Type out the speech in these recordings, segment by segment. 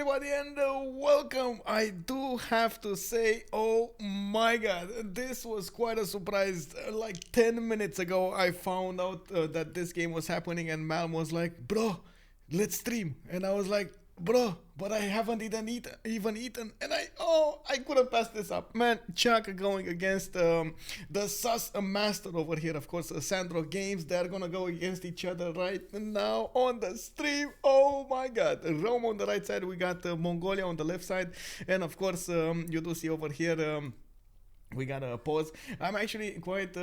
everybody, and welcome. I do have to say, oh my god, this was quite a surprise. Like 10 minutes ago, I found out that this game was happening, and Malm was like, bro, let's stream. And I was like, bro, but I haven't even eaten, and I couldn't pass this up, man. ChucK going against the sus master over here, of course, SandroGames. They're gonna go against each other right now on the stream. Oh my god, Rome on the right side, we got Mongolia on the left side, and of course you do see over here we gotta pause. I'm actually quite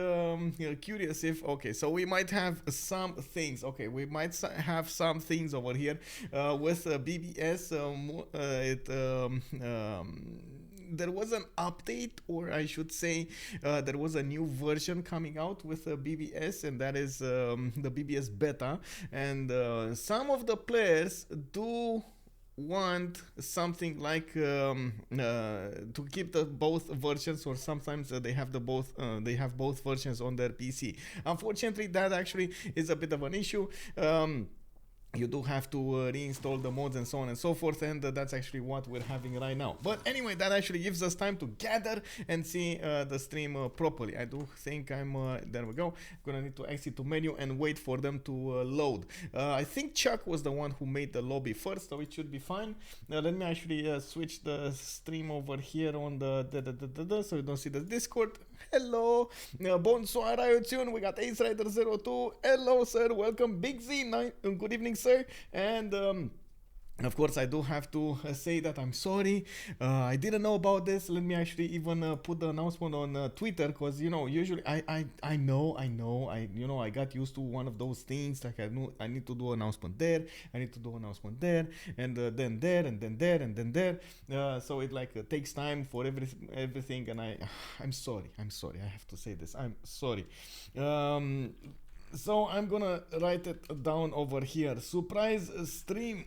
curious if so we might have some things. Okay, we might have some things over here with BBS. There was an update, or I should say there was a new version coming out with BBS, and that is the BBS beta, and some of the players do want something like to keep the both versions, or sometimes they have both versions on their PC. Unfortunately, that actually is a bit of an issue. You do have to reinstall the mods and so on and so forth, and that's actually what we're having right now. But anyway, that actually gives us time to gather and see the stream properly. I do think I'm there we go. Gonna need to exit to menu and wait for them to load. I think ChucK was the one who made the lobby first, so it should be fine. Now let me actually switch the stream over here on the so you don't see the Discord. Hello, bonsoir, Ayotune. We got Ace Rider 02. Hello, sir. Welcome, Big Z. Good evening, sir. And of course, I do have to say that I'm sorry. I didn't know about this. Let me actually even put the announcement on Twitter, because usually I know I got used to one of those things, like I need to do announcement there, I need to do announcement there, and then there, and then there, and then there. So it like takes time for everything, and I'm sorry. I have to say this. I'm sorry. So I'm gonna write it down over here. Surprise stream.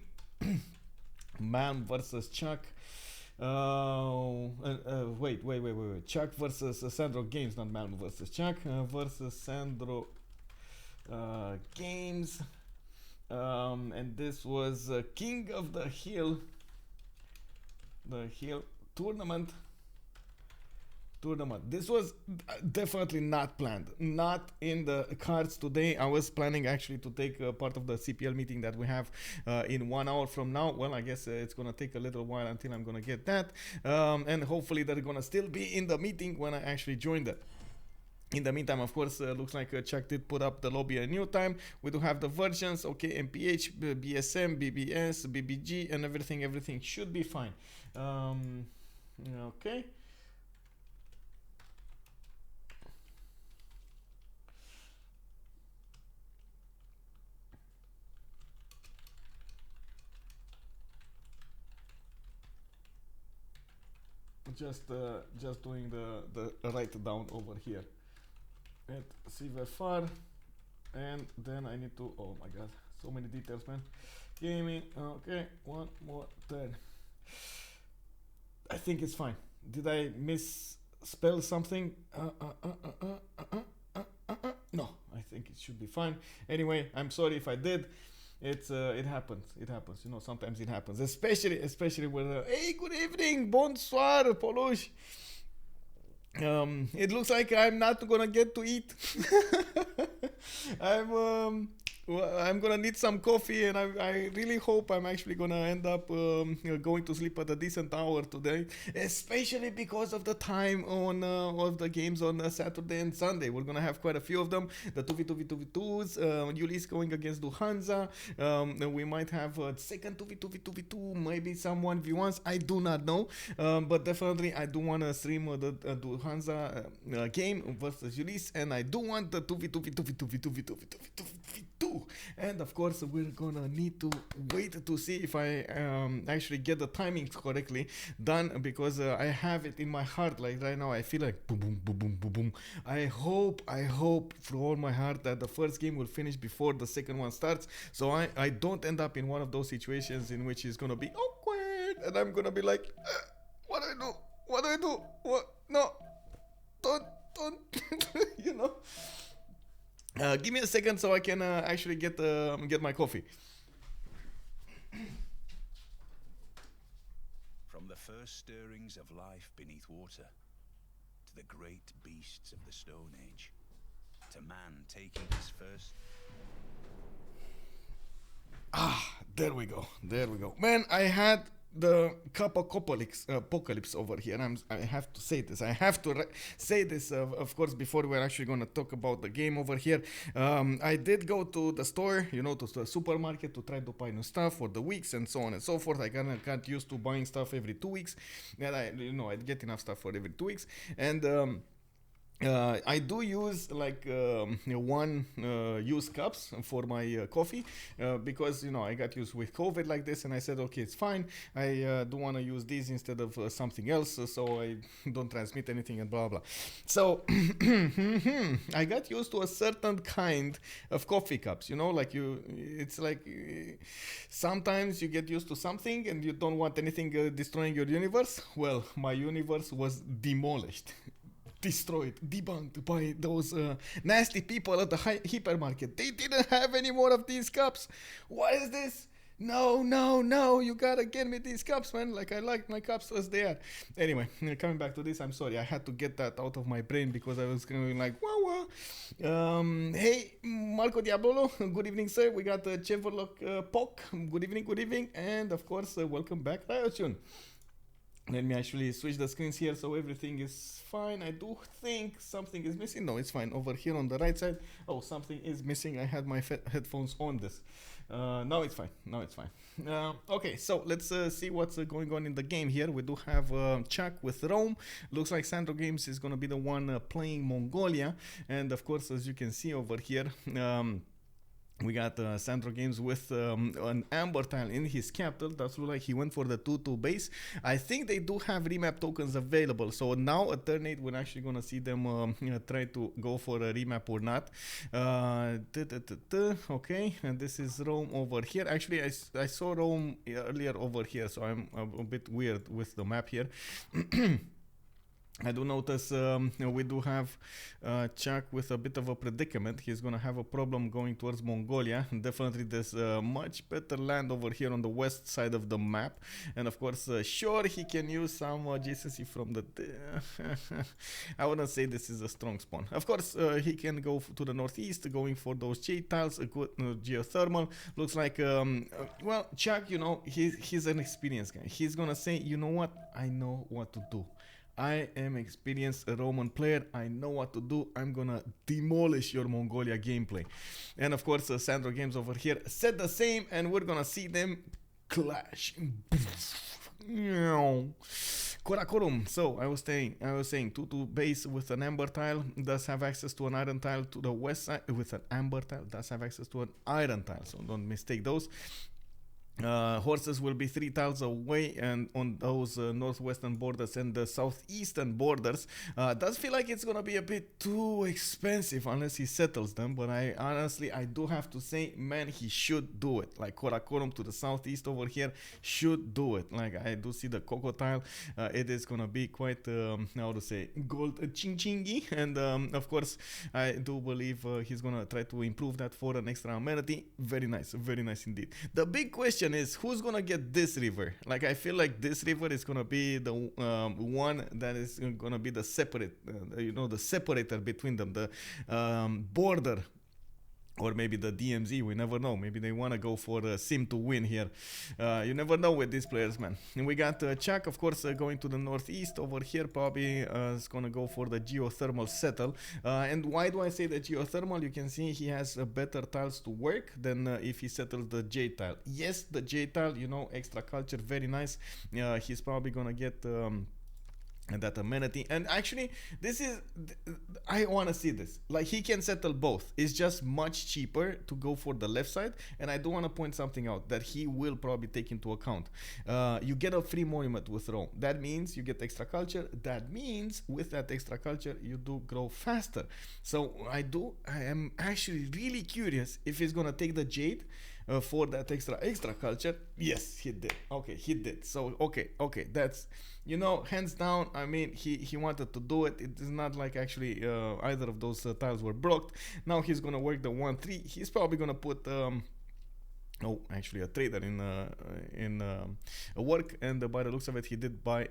Man versus ChucK. Wait. ChucK versus SandroGames, not Man versus ChucK. Versus Sandro Games. And this was King of the Hill tournament. This was definitely not planned, not in the cards today. I was planning actually to take part of the CPL meeting that we have in 1 hour from now. Well, I guess it's gonna take a little while until I'm gonna get that, and hopefully they're gonna still be in the meeting when I actually join that. In the meantime, of course, looks like ChucK did put up the lobby a new time. We do have the versions, okay, MPH, BSM, BBS, BBG, and everything should be fine. Okay. Just doing the write down over here at CVFR, and then I need to, oh my god, so many details, man. Gaming, okay, one more turn. I think it's fine. Did I misspell something? No, I think it should be fine. Anyway, I'm sorry if I did. It happens. Sometimes it happens, especially with hey, good evening, bonsoir, Polush. It looks like I'm not gonna get to eat. I'm gonna need some coffee, and I really hope I'm actually gonna end up going to sleep at a decent hour today, especially because of the time on of the games on Saturday and Sunday. We're gonna have quite a few of them. The 2v2v2v2s, Ulis going against Duhanza. We might have a second 2v2v2v2, maybe some 1v1s. I do not know, but definitely I do want to stream the Duhanza game versus Ulis, and I do want the 2v2v2v2v2v2v2v2v2. And of course, we're gonna need to wait to see if I actually get the timings correctly done, because I have it in my heart. Like right now, I feel like boom, boom, boom, boom, boom, boom. I hope from all my heart that the first game will finish before the second one starts, so I don't end up in one of those situations in which it's gonna be awkward, and I'm gonna be like, what do I do? What? No, don't, give me a second so I can actually get my coffee. the first stirrings of life beneath water, to the great beasts of the Stone Age, to man taking his first... There we go. There we go. Man, I had the apocalypse over here. I have to say this. I have to say this, of course, before we're actually going to talk about the game over here. I did go to the store, to the supermarket to try to buy new stuff for the weeks and so on and so forth. I kind of got used to buying stuff every 2 weeks. And I'd get enough stuff for every 2 weeks. And I do use like one use cups for my coffee because I got used with COVID like this, and I said okay, it's fine. I do want to use these instead of something else, so I don't transmit anything and blah blah. So I got used to a certain kind of coffee cups. It's like sometimes you get used to something and you don't want anything destroying your universe. Well, my universe was demolished, destroyed, debunked by those nasty people at the hypermarket. They didn't have any more of these cups. What is this? No, you gotta get me these cups, man. Like, I like my cups as they are. Anyway, coming back to this, I'm sorry, I had to get that out of my brain because I was going like, wow. Hey, Marco Diabolo, good evening, sir. We got Cheverlock Pok, good evening, and of course, welcome back, Ryotune. Let me actually switch the screens here so everything is fine. I do think something is missing. No, it's fine. Over here on the right side. Oh, something is missing. I had my headphones on this. Now it's fine. Okay, so let's see what's going on in the game here. We do have ChucK with Rome. Looks like SandroGames is going to be the one playing Mongolia. And of course, as you can see over here, we got SandroGames with an amber tile in his capital. Does look like he went for the 2-2 base. I think they do have remap tokens available. So now at turn 8, we're actually going to see them try to go for a remap or not. Okay, and this is Rome over here. Actually, I saw Rome earlier over here, so I'm a bit weird with the map here. I do notice we do have ChucK with a bit of a predicament. He's going to have a problem going towards Mongolia. Definitely there's much better land over here on the west side of the map. And of course, sure, he can use some adjacency from the... I wouldn't say this is a strong spawn. Of course, he can go to the northeast, going for those jade tiles, a good geothermal. Looks like, well, ChucK, he's an experienced guy. He's going to say, you know what? I know what to do. I am experienced Roman player. I know what to do. I'm gonna demolish your Mongolia gameplay. And of course, SandroGames over here said the same, and we're gonna see them clash. Korakorum. So I was saying 2-2 base with an amber tile does have access to an iron tile to the west side. With an amber tile does have access to an iron tile. So don't mistake those. Horses will be 3 tiles away and on those northwestern borders and the southeastern borders. Does feel like it's gonna be a bit too expensive unless he settles them, but I do have to say, man, he should do it. Like Korakorum to the southeast over here should do it. Like, I do see the Coco tile. It is gonna be quite how to say, gold ching-chingy, and of course I do believe he's gonna try to improve that for an extra amenity. Very nice indeed. The big question is, who's gonna get this river? Like, I feel like this river is gonna be the one that is gonna be the the separator between them, the border, or maybe the DMZ. We never know. Maybe they want to go for Sim to win here. You never know with these players, man. And we got ChucK, of course, going to the northeast. Over here, probably is going to go for the geothermal settle. And why do I say the geothermal? You can see he has better tiles to work than if he settles the J tile. Yes, the J tile, extra culture, very nice. He's probably going to get... and that amenity. And actually, I want to see this. Like, he can settle both. It's just much cheaper to go for the left side. And I do want to point something out that he will probably take into account. You get a free monument with Rome. That means you get extra culture. That means with that extra culture, you do grow faster. So I am actually really curious if he's going to take the Jade for that extra culture. Yes, he did. Okay, he did. So, okay. That's, hands down, I mean, he wanted to do it. It is not like actually either of those tiles were blocked. Now he's going to work the 1-3. He's probably going to put... Oh, actually, a trader in work, and by the looks of it, he did buy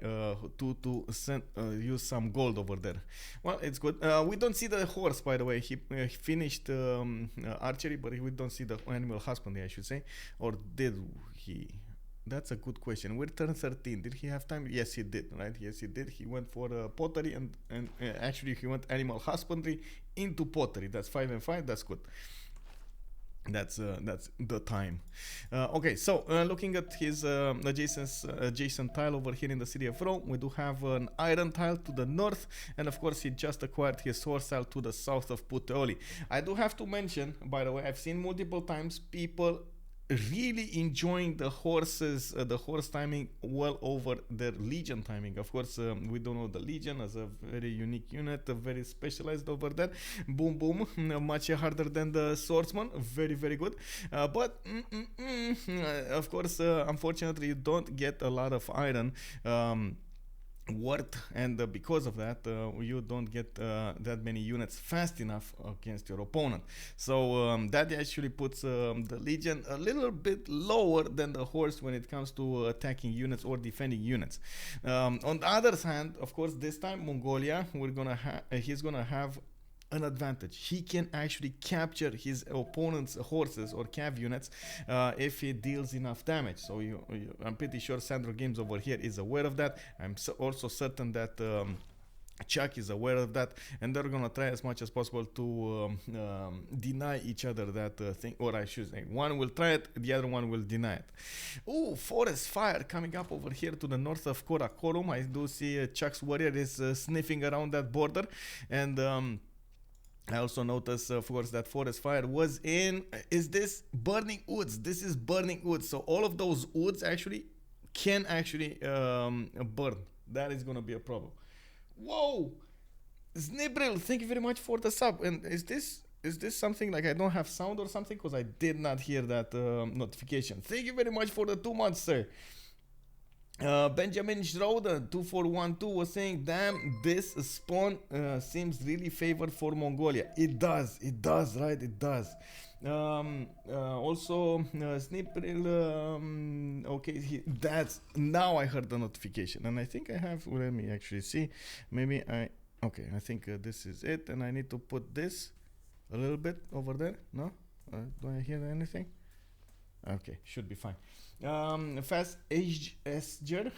use some gold over there. Well, it's good. We don't see the horse, by the way. He finished archery, but we don't see the animal husbandry, I should say, or did he? That's a good question. We're turn 13. Did he have time? Yes, he did. Right? Yes, he did. He went for pottery and actually he went animal husbandry into pottery. That's 5 and 5. That's good. That's the time. Okay, so looking at his adjacent tile over here in the city of Rome, we do have an iron tile to the north, and of course he just acquired his horse tile to the south of Puteoli. I do have to mention, by the way, I've seen multiple times people really enjoying the horse timing well over their legion timing. Of course, we don't know the legion as a very unique unit, very specialized over there. Boom boom, much harder than the swordsman. Very very good, but of course, unfortunately you don't get a lot of iron worth, and because of that you don't get that many units fast enough against your opponent. So that actually puts the legion a little bit lower than the horse when it comes to attacking units or defending units. On the other hand, of course, this time Mongolia, he's gonna have an advantage. He can actually capture his opponent's horses or cav units if he deals enough damage. So I'm pretty sure SandroGames over here is aware of that. I'm also certain that ChucK is aware of that, and they're gonna try as much as possible to deny each other that thing, or I should say, one will try it, the other one will deny it. Oh, forest fire coming up over here to the north of Karakorum. I do see ChucK's warrior is sniffing around that border, and I also noticed, of course, that forest fire was in. Is this burning woods? This is burning woods. So all of those woods actually can actually burn. That is gonna be a problem. Whoa, Snibril, thank you very much for the sub. And is this something like I don't have sound or something? Because I did not hear that notification. Thank you very much for the 2 months, sir. Benjamin Schroeder 2412 was saying, damn, this spawn seems really favored for Mongolia. It does, right? It does. Also Snipril, okay, that's now I heard the notification, and I think I have, let me actually see, maybe okay, I think this is it, and I need to put this a little bit over there. No, do I hear anything? Okay, should be fine. Fast Esger,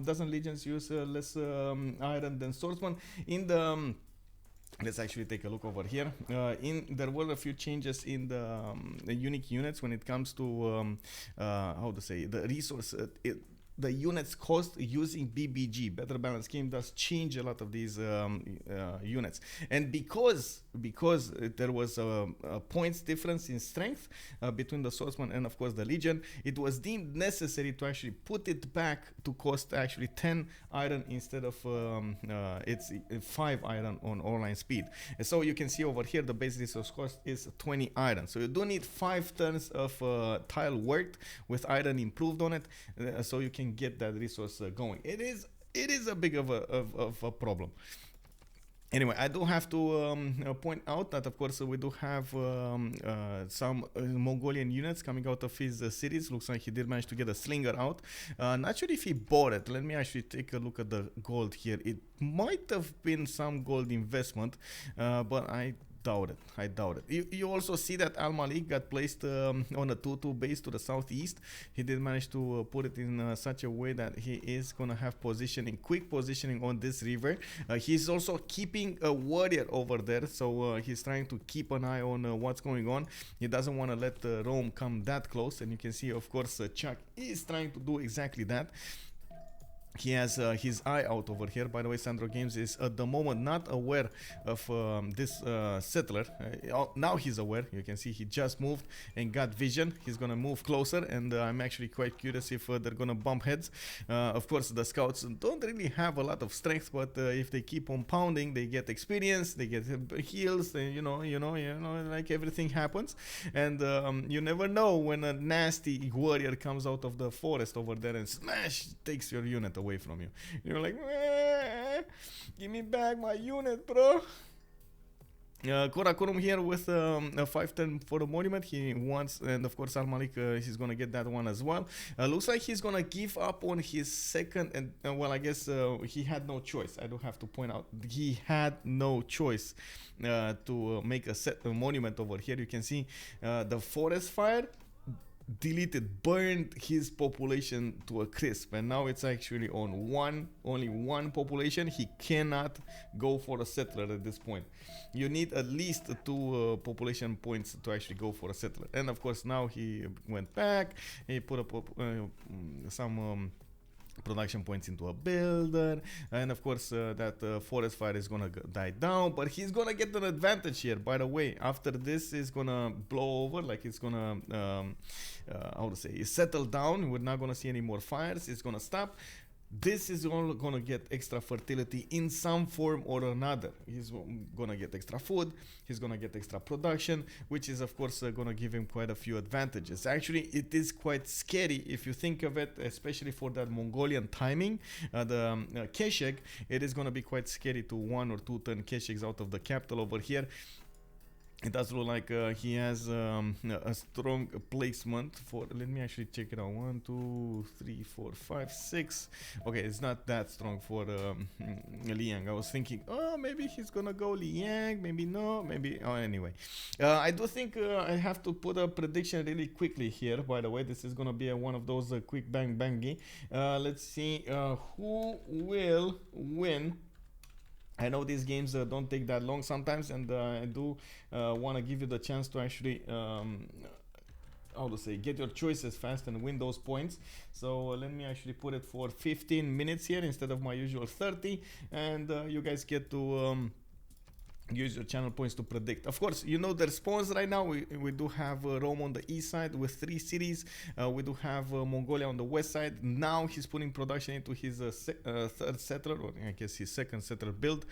doesn't legions use less iron than swordsman? In the let's actually take a look over here. There were a few changes in the unique units when it comes to how to say the resource. The units cost using BBG, better balance scheme, does change a lot of these units, and because there was a points difference in strength between the swordsman and of course the legion, it was deemed necessary to actually put it back to cost actually 10 iron instead of it's 5 iron on online speed. And so you can see over here the base resource cost is 20 iron, so you do need 5 turns of tile worked with iron improved on it, so you can get that resource going. It is a big of a problem. Anyway, I do have to point out that, of course, we do have some Mongolian units coming out of his cities. Looks like he did manage to get a slinger out. Not sure if he bought it. Let me actually take a look at the gold here. It might have been some gold investment, but I doubt it. You also see that Al Malik got placed on a 2-2 base to the southeast. He did manage to put it in such a way that he is gonna have quick positioning on this river. He's also keeping a warrior over there, so he's trying to keep an eye on what's going on. He doesn't want to let Rome come that close, and you can see, of course, ChucK is trying to do exactly that. He has his eye out over here. By the way, SandroGames is at the moment not aware of this settler. Now he's aware. You can see he just moved and got vision. He's gonna move closer, and I'm actually quite curious if they're gonna bump heads. Of course, the scouts don't really have a lot of strength, but if they keep on pounding, they get experience, they get heals, and you know, like everything happens. And you never know when a nasty warrior comes out of the forest over there and takes your unit away from you. You're like, give me back my unit, bro. Korakorum here with a 510 for the monument. He wants, and of course Al Malik, he's gonna get that one as well. Looks like he's gonna give up on his second, and well, I guess he had no choice. I do have to point out he had no choice to make a monument over here. You can see the forest fire deleted, burned his population to a crisp, and now it's actually on only one population. He cannot go for a settler at this point. You need at least two population points to actually go for a settler. And of course now he went back, he put up some production points into a builder, and of course that forest fire is gonna die down, but he's gonna get an advantage here. By the way, after this is gonna blow over, like it's gonna how to say, settle down. We're not gonna see any more fires. It's gonna stop. This is all gonna get extra fertility in some form or another. He's gonna get extra food, he's gonna get extra production, which is of course gonna give him quite a few advantages. Actually, it is quite scary if you think of it, especially for that Mongolian timing. The KSHG, it is gonna be quite scary to 1 or 2 turn KSHGs out of the capital over here. It does look like he has a strong placement for. Let me actually check it out. 1, 2, 3, 4, 5, 6. Okay, it's not that strong for Liang. I was thinking, oh, maybe he's gonna go Liang. Maybe no. Maybe. Oh, anyway, I do think I have to put a prediction really quickly here. By the way, this is gonna be one of those quick bang bangy. Let's see who will win. I know these games don't take that long sometimes, and I do want to give you the chance to actually how to say, get your choices fast and win those points. So let me actually put it for 15 minutes here instead of my usual 30, and you guys get to use your channel points to predict. Of course, you know the spawns right now. We do have Rome on the east side with 3 cities. We do have Mongolia on the west side. Now he's putting production into his third settler, or I guess his second settler build.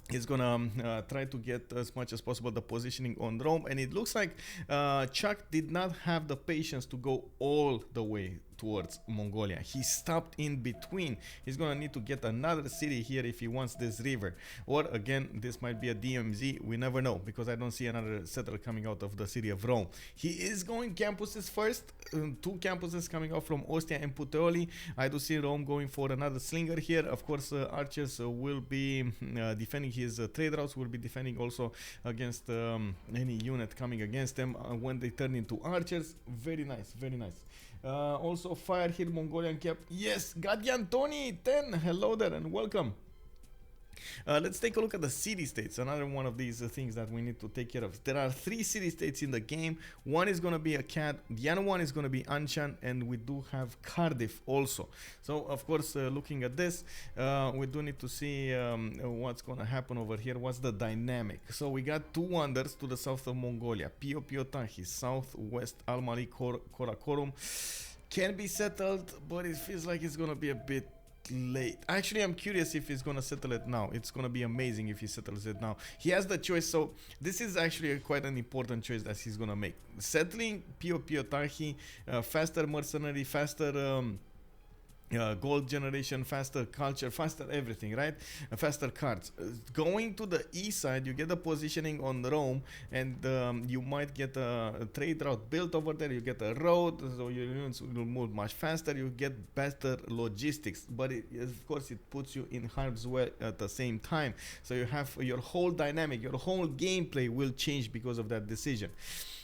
He's gonna try to get as much as possible the positioning on Rome, and it looks like ChucK did not have the patience to go all the way towards Mongolia. He stopped in between. He's gonna need to get another city here if he wants this river, or again this might be a DMZ. We never know, because I don't see another settler coming out of the city of Rome. He is going campuses first, 2 campuses coming out from Ostia and Puteoli. I do see Rome going for another slinger here. Of course archers will be defending his trade routes, will be defending also against any unit coming against them when they turn into archers. Very nice, very nice. Also fire hit Mongolian cap. Yes, Gadian Tony 10, hello there and welcome. Let's take a look at the city-states, another one of these things that we need to take care of. There are 3 city-states in the game. One is going to be Akkad, the other one is going to be Anshan, and we do have Cardiff also. So of course looking at this, we do need to see what's going to happen over here. What's the dynamic? So we got 2 wonders to the south of Mongolia, Piotahi, southwest Al-Malik, Karakorum. Can be settled, but it feels like it's going to be a bit late. Actually, I'm curious if he's gonna settle it now. It's gonna be amazing if he settles it now. He has the choice, so this is actually quite an important choice that he's gonna make. Settling Piotahi, faster mercenary, faster gold generation, faster culture, faster everything, right? Faster cards. Going to the east side, you get the positioning on Rome, and you might get a trade route built over there. You get a road, so your units will move much faster. You get better logistics, but of course it puts you in harm's way at the same time. So you have your whole dynamic, your whole gameplay will change because of that decision.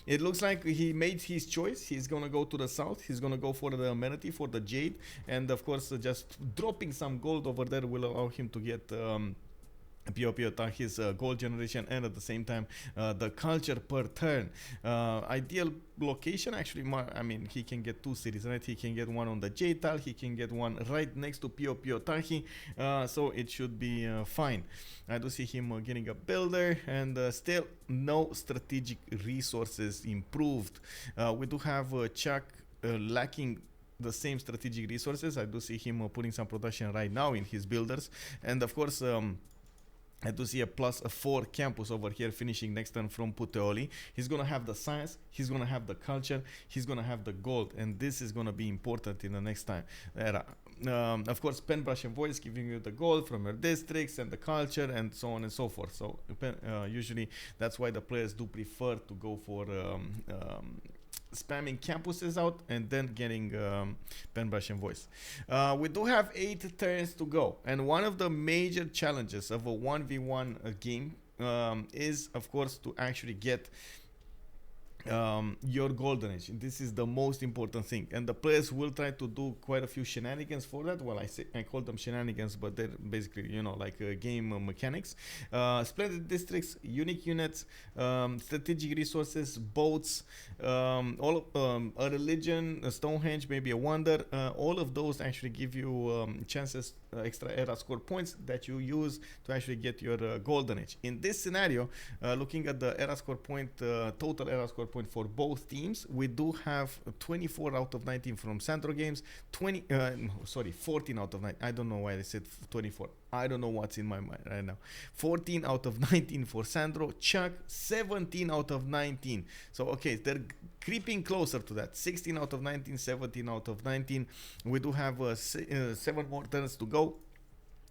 It looks like he made his choice. He's gonna go to the south. He's gonna go for the amenity, for the jade, and of course just dropping some gold over there will allow him to get his gold generation, and at the same time the culture per turn. Ideal location, actually, I mean, he can get 2 cities, right? He can get one on the Jade tile, he can get one right next to Piotahi, so it should be fine. I do see him getting a builder, and still no strategic resources improved. We do have ChucK lacking the same strategic resources. I do see him putting some production right now in his builders, and of course I do see a +4 campus over here finishing next turn from Puteoli. He's gonna have the science, he's gonna have the culture, he's gonna have the gold, and this is gonna be important in the next time. of course, pen, brush, and voice giving you the gold from your districts and the culture and so on and so forth. So usually that's why the players do prefer to go for spamming campuses out and then getting pen, brush, and voice. We do have 8 turns to go, and one of the major challenges of a 1v1 game is, of course, to actually get your golden age. This is the most important thing, and the players will try to do quite a few shenanigans for that. Well, I call them shenanigans, but they're basically, you know, like game mechanics. Splendid districts, unique units, strategic resources, boats, all a religion, a Stonehenge, maybe a wonder. All of those actually give you chances, extra era score points that you use to actually get your golden age. In this scenario, looking at the era score point, total era score point for both teams, we do have 24 out of 19 from SandroGames, 14 out of 19. I don't know why I said 24. I don't know what's in my mind right now. 14 out of 19 for Sandro. ChucK, 17 out of 19. So, okay, they're creeping closer to that. 16 out of 19, 17 out of 19. We do have 7 more turns to go.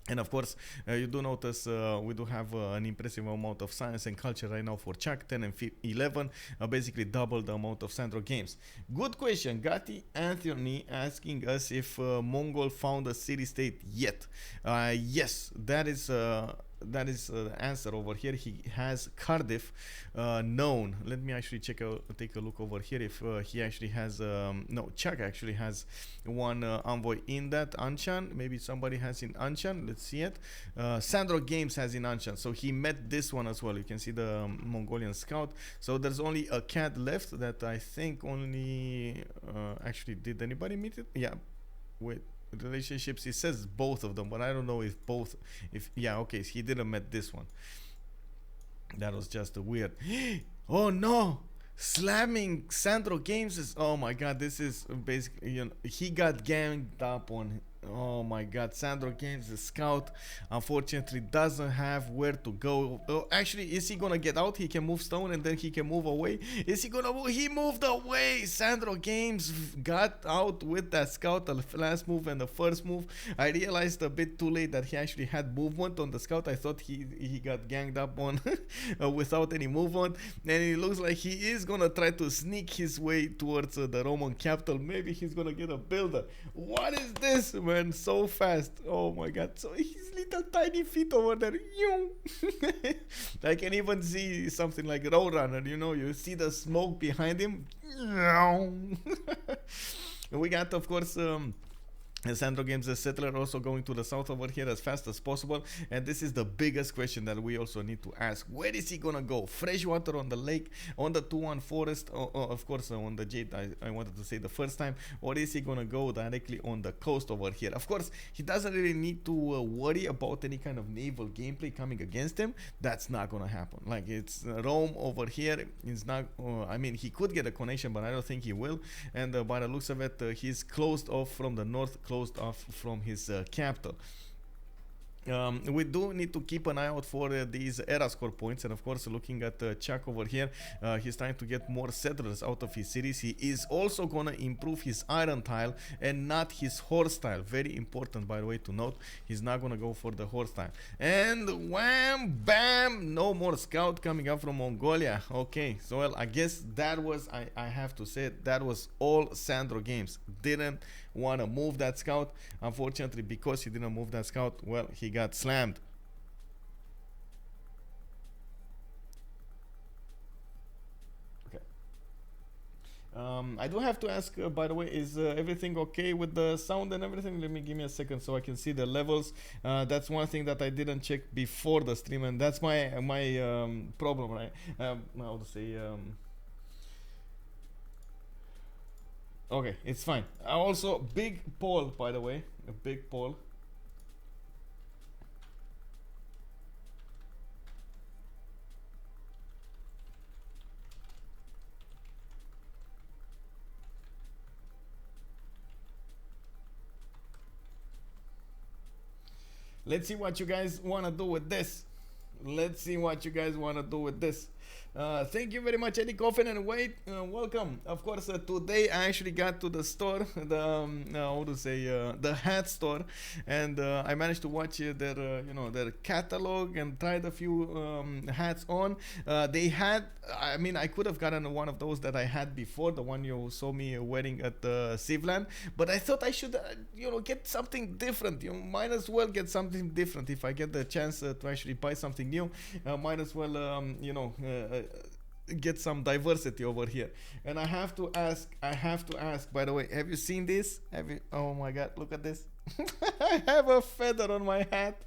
And of course, you do notice we do have an impressive amount of science and culture right now for ChucK, 10 and 11, basically double the amount of SandroGames. Good question. Gatti Anthony asking us if Mongol found a city-state yet. Yes, that is the answer over here. He has Cardiff known. Let me actually take a look over here if he actually has no, ChucK actually has one envoy in that Anshan. Maybe somebody has in Anshan. Let's see it. SandroGames has in Anshan, so he met this one as well. You can see the Mongolian scout. So there's only a cat left that I think only actually, did anybody meet it? Yeah, wait, relationships, he says both of them, but I don't know if both, if yeah, okay, he didn't met this one. That was just a weird. Oh no, slamming SandroGames is, oh my god, this is basically, you know, he got ganged up on. Oh my god, SandroGames, the scout, unfortunately doesn't have where to go. Oh, actually, is he gonna get out? He can move stone and then he can move away. Is he gonna move? He moved away. SandroGames got out with that scout, the last move and the first move. I realized a bit too late that he actually had movement on the scout. I thought he got ganged up on without any movement, and it looks like he is gonna try to sneak his way towards the Roman capital. Maybe he's gonna get a builder. What is this, man? So fast. Oh my god. So his little tiny feet over there. I can even see something like Roadrunner, you know, you see the smoke behind him. We got, of course, SandroGames, the settler, also going to the south over here as fast as possible, and this is the biggest question that we also need to ask. Where is he gonna go? Freshwater on the lake, on the 2-1 forest, of course on the Jade, I wanted to say the first time, or is he gonna go directly on the coast over here? Of course, he doesn't really need to worry about any kind of naval gameplay coming against him. That's not gonna happen. Like, it's Rome over here. It's not, I mean, he could get a connection, but I don't think he will, and by the looks of it, he's closed off from the north, closed off from his capital. We do need to keep an eye out for these era score points, and of course, looking at ChucK over here, he's trying to get more settlers out of his cities. He is also gonna improve his iron tile and not his horse tile. Very important, by the way, to note. He's not gonna go for the horse tile. And wham bam, no more scout coming up from Mongolia. Okay, so well, I guess that was, I have to say, that was all SandroGames. Didn't want to move that scout. Unfortunately, because he didn't move that scout, well, he got slammed. Okay. I do have to ask, by the way, is everything okay with the sound and everything? Give me a second so I can see the levels. That's one thing that I didn't check before the stream, and that's my problem, right? How to say, okay, it's fine. Also, big poll, by the way, a big poll. Let's see what you guys want to do with this. Let's see what you guys want to do with this. Thank you very much, Eddie Coffin and Wade. Welcome. Of course, today I actually got to the store, how to say, the hat store, and I managed to watch their, their catalog and tried a few hats on. They had, I mean, I could have gotten one of those that I had before, the one you saw me wearing at Sivland, but I thought I should, get something different. You might as well get something different if I get the chance to actually buy something new. Might as well, get some diversity over here. And I have to ask, by the way, have you seen this? Oh my god, look at this. I have a feather on my hat.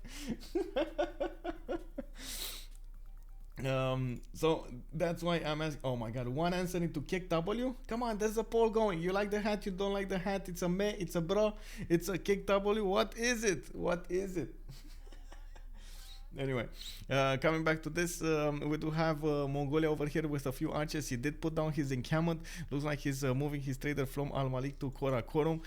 So that's why I'm asking. Oh my god, one answering to KW. Come on, there's a poll going. You like the hat, you don't like the hat, it's a me, it's a bro, it's a KW. What is it? Anyway, coming back to this, we do have Mongolia over here with a few archers. He did put down his encampment. Looks like he's moving his trader from Al Malik to Karakorum.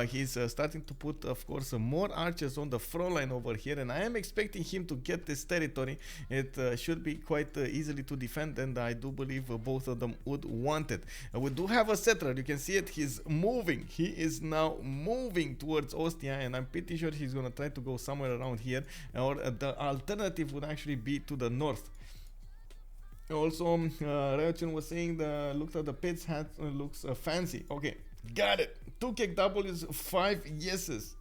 He's starting to put, of course, more archers on the front line over here, and I am expecting him to get this territory. It should be quite easily to defend, and I do believe both of them would want it. We do have a settler. You can see it. He's moving. He is now moving towards Ostia, and I'm pretty sure he's going to try to go somewhere around here, or the alternative would actually be to the north. Also, Ryochin was saying the look at the pits hat looks fancy. Okay, got it. 2 KWs, 5 yeses.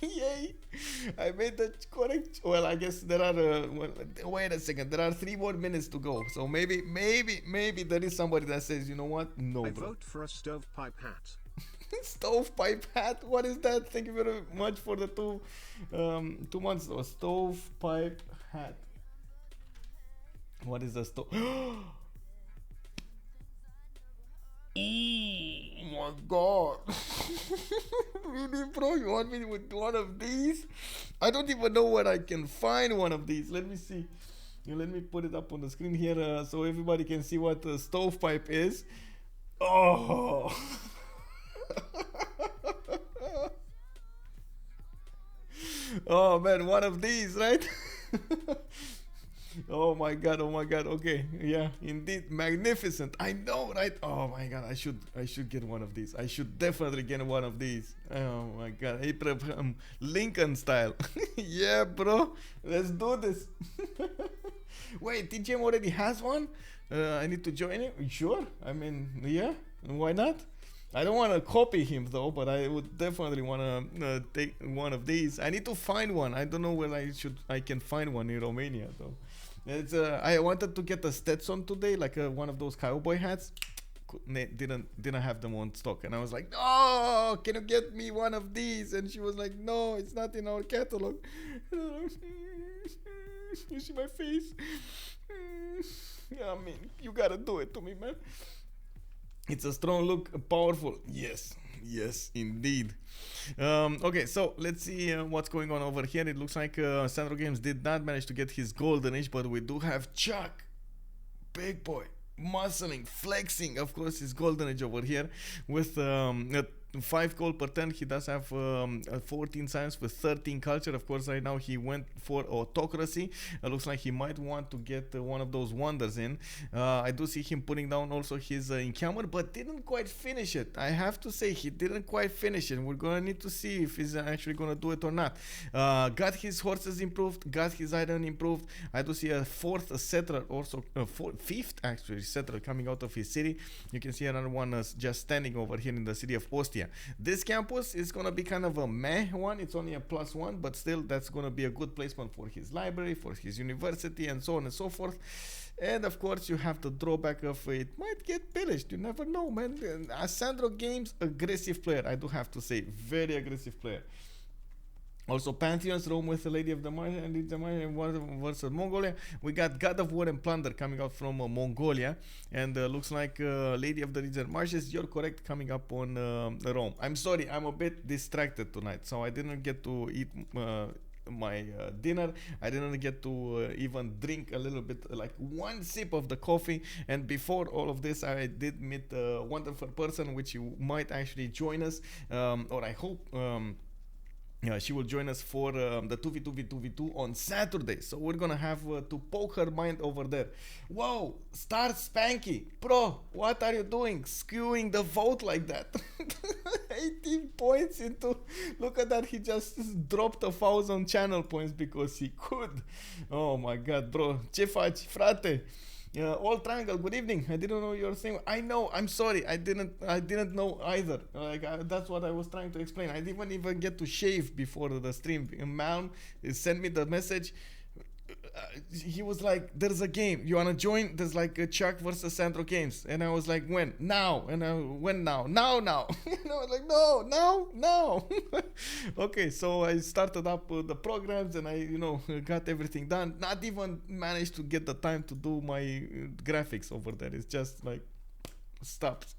Yay! I made the correct. Well, I guess there are. Wait a second. There are 3 more minutes to go. So maybe there is somebody that says, you know what? No, I bro. vote for a stovepipe hat. Stovepipe hat. What is that? Thank you very much for the 2 months. Though. Stovepipe hat. What is the stove? Oh my god. Really, bro? You want me with one of these? I don't even know where I can find one of these. Let me see. Let me put it up on the screen here so everybody can see what a stovepipe is. Oh. Oh man, one of these, right? Oh my god, okay, yeah, indeed, magnificent. I know, right? Oh my god, I should get one of these. I should definitely get one of these. Oh my god, Abraham Lincoln style. Yeah, bro, let's do this. Wait, TGM already has one? I need to join it? Sure, I mean, yeah, why not? I don't want to copy him though, but I would definitely want to take one of these. I need to find one. I don't know where I can find one in Romania though. It's I wanted to get a Stetson today, like one of those cowboy hats. Didn't have them on stock, and I was like, no, can you get me one of these? And she was like, no, it's not in our catalog. You see my face? Yeah, I mean, you gotta do it to me, man. It's a strong look, powerful. Yes, indeed. Okay, so let's see what's going on over here. It looks like SandroGames did not manage to get his golden age, but we do have ChucK, big boy, muscling, flexing, of course, his golden age over here with 5 gold per turn. He does have 14 science with 13 culture. Of course, right now he went for autocracy. Looks like he might want to get one of those wonders in. I do see him putting down also his encounter, but didn't quite finish it. I have to say, he didn't quite finish it. We're gonna need to see if he's actually gonna do it or not. Got his horses improved, got his iron improved. I do see a 4th settler, also 5th actually settler coming out of his city. You can see another one just standing over here in the city of Ostia. This campus is going to be kind of a meh one. It's only a +1, but still that's going to be a good placement for his library, for his university, and so on and so forth. And of course you have the drawback of it might get pillaged. You never know, man. SandroGames, aggressive player, I do have to say, very aggressive player. Also, Pantheons roam with the Lady of the Marsh and the Marsh versus Mongolia. We got God of War and Plunder coming out from Mongolia, and looks like Lady of the Region Marshes. You're correct, coming up on Rome. I'm sorry, I'm a bit distracted tonight, so I didn't get to eat my dinner. I didn't get to even drink a little bit, like 1 sip of the coffee. And before all of this, I did meet a wonderful person, which you might actually join us, or I hope. Yeah, she will join us for the 2v2v2v2 on Saturday. So we're gonna have to poke her mind over there. Whoa, start Spanky. Bro, what are you doing? Skewing the vote like that. 18 points into... Look at that, he just dropped 1,000 channel points because he could. Oh my god, bro. Ce faci, frate? All triangle, good evening. I didn't know you were saying. I know, I'm sorry. I didn't know either. That's what I was trying to explain. I didn't even get to shave before the stream. Man sent me the message. He was like, there's a game, you wanna join? There's like a ChucK versus SandroGames. And I was like, when? Now. And when now? Now. And I was like, no. Okay, so I started up the programs and I got everything done. Not even managed to get the time to do my graphics over there. It's just like starts.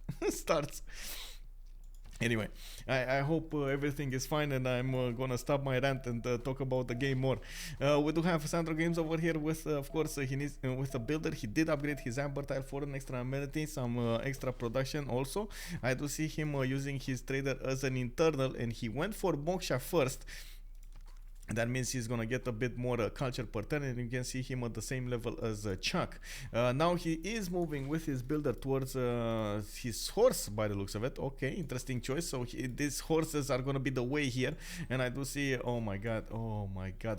Anyway, I hope everything is fine, and I'm gonna stop my rant and talk about the game more. We do have SandroGames over here with, of course, he needs with a builder. He did upgrade his amber tile for an extra amenity, some extra production also. I do see him using his trader as an internal, and he went for Moksha first. That means he's gonna get a bit more culture per turn, and you can see him at the same level as ChucK. Now he is moving with his builder towards his horse by the looks of it. Okay, interesting choice. So these horses are gonna be the way here, and I do see. Oh my god,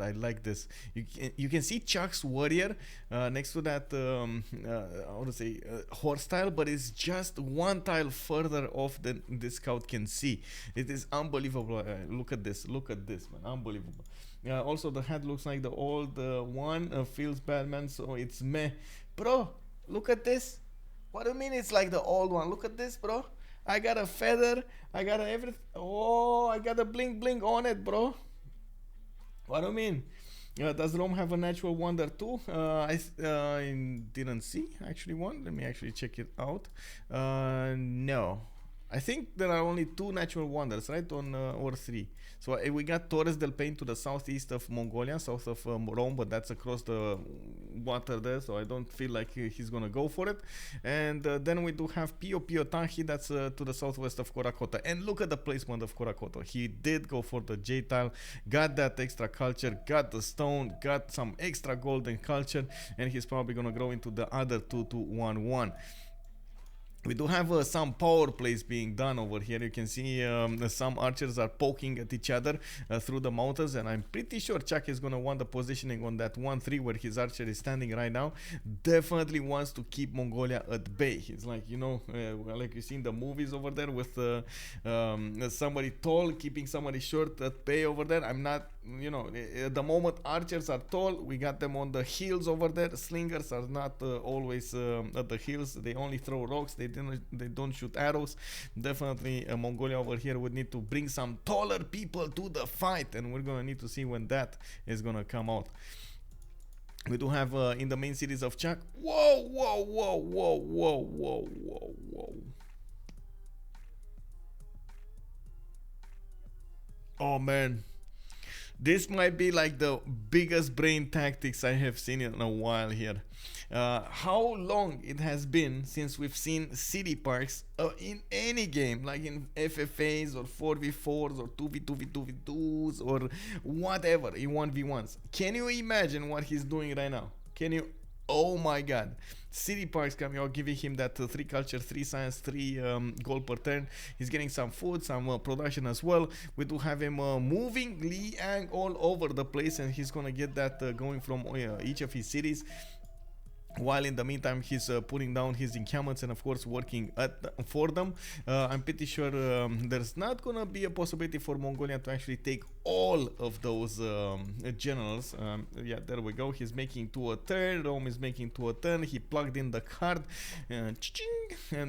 I like this. You can see ChucK's warrior next to that. I want to say horse tile, but it's just one tile further off than this scout can see. It is unbelievable. Look at this, man, unbelievable. Also the head looks like the old one. Feels bad, man, so it's meh. Bro, look at this. What do you mean it's like the old one? Look at this, bro. I got a feather, I got everything. Oh, I got a bling bling on it, bro. What do you mean? Does Rome have a natural wonder too? I didn't see actually one. Let me actually check it out. No, I think there are only 2 natural wonders, right? Or 3. So we got Torres del Paine to the southeast of Mongolia, south of Rome, but that's across the water there, so I don't feel like he's gonna go for it. And then we do have Pio Tahi, that's to the southwest of KOTH. And look at the placement of KOTH. He did go for the J tile, got that extra culture, got the stone, got some extra golden culture, and he's probably gonna grow into the other 2-2-1-1. We do have some power plays being done over here. You can see some archers are poking at each other through the mountains, and I'm pretty sure ChucK is going to want the positioning on that 1-3 where his archer is standing right now. Definitely wants to keep Mongolia at bay. He's like, like you see in the movies over there with somebody tall keeping somebody short at bay over there. I'm not, at the moment archers are tall, we got them on the hills over there. Slingers are not always at the hills. They only throw rocks. They don't shoot arrows. Definitely Mongolia over here would need to bring some taller people to the fight, and we're gonna need to see when that is gonna come out. We do have in the main series of ChucK. Whoa. Oh man, this might be like the biggest brain tactics I have seen in a while here. How long it has been since we've seen city parks in any game, like in FFAs or 4v4s or 2v2v2v2s or whatever, in 1v1s. Can you imagine what he's doing right now? Can you? Oh my god. City parks coming out, giving him that 3 culture, 3 science, 3 gold per turn. He's getting some food, some production as well. We do have him moving Liang all over the place, and he's gonna get that going from each of his cities. While in the meantime he's putting down his encampments and of course working for them. I'm pretty sure there's not gonna be a possibility for Mongolia to actually take all of those generals. Yeah, there we go. He's making 2 a turn. Rome is making 2 a turn. He plugged in the card, and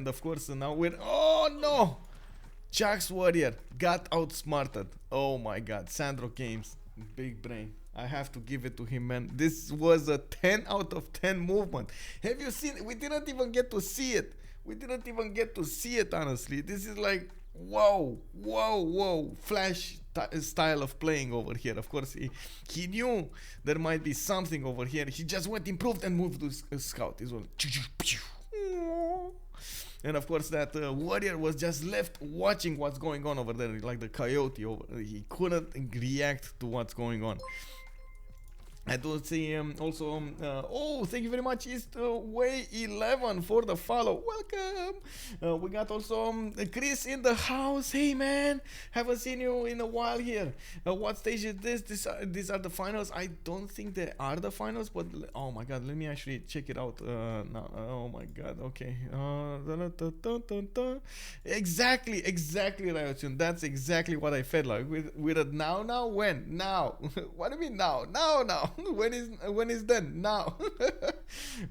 of course now we're... Oh no! ChucK's warrior got outsmarted. Oh my god, SandroGames, big brain. I have to give it to him, man. This was a 10 out of 10 movement. Have you seen? We didn't even get to see it. Honestly. This is like, whoa. Flash style of playing over here. Of course, he knew there might be something over here. He just went improved and moved to scout as well. And of course that warrior was just left watching what's going on over there, like the coyote over. He couldn't react to what's going on. I do see also, oh, thank you very much, East Way 11 for the follow. Welcome. We got also Chris in the house. Hey, man, haven't seen you in a while here. What stage is this? These are the finals. I don't think they are the finals, but oh my god, let me actually check it out. Now. Oh my god, okay. Exactly, Ryotun. That's exactly what I felt like. With a now, when? Now. What do you mean now? Now. when is then? Now.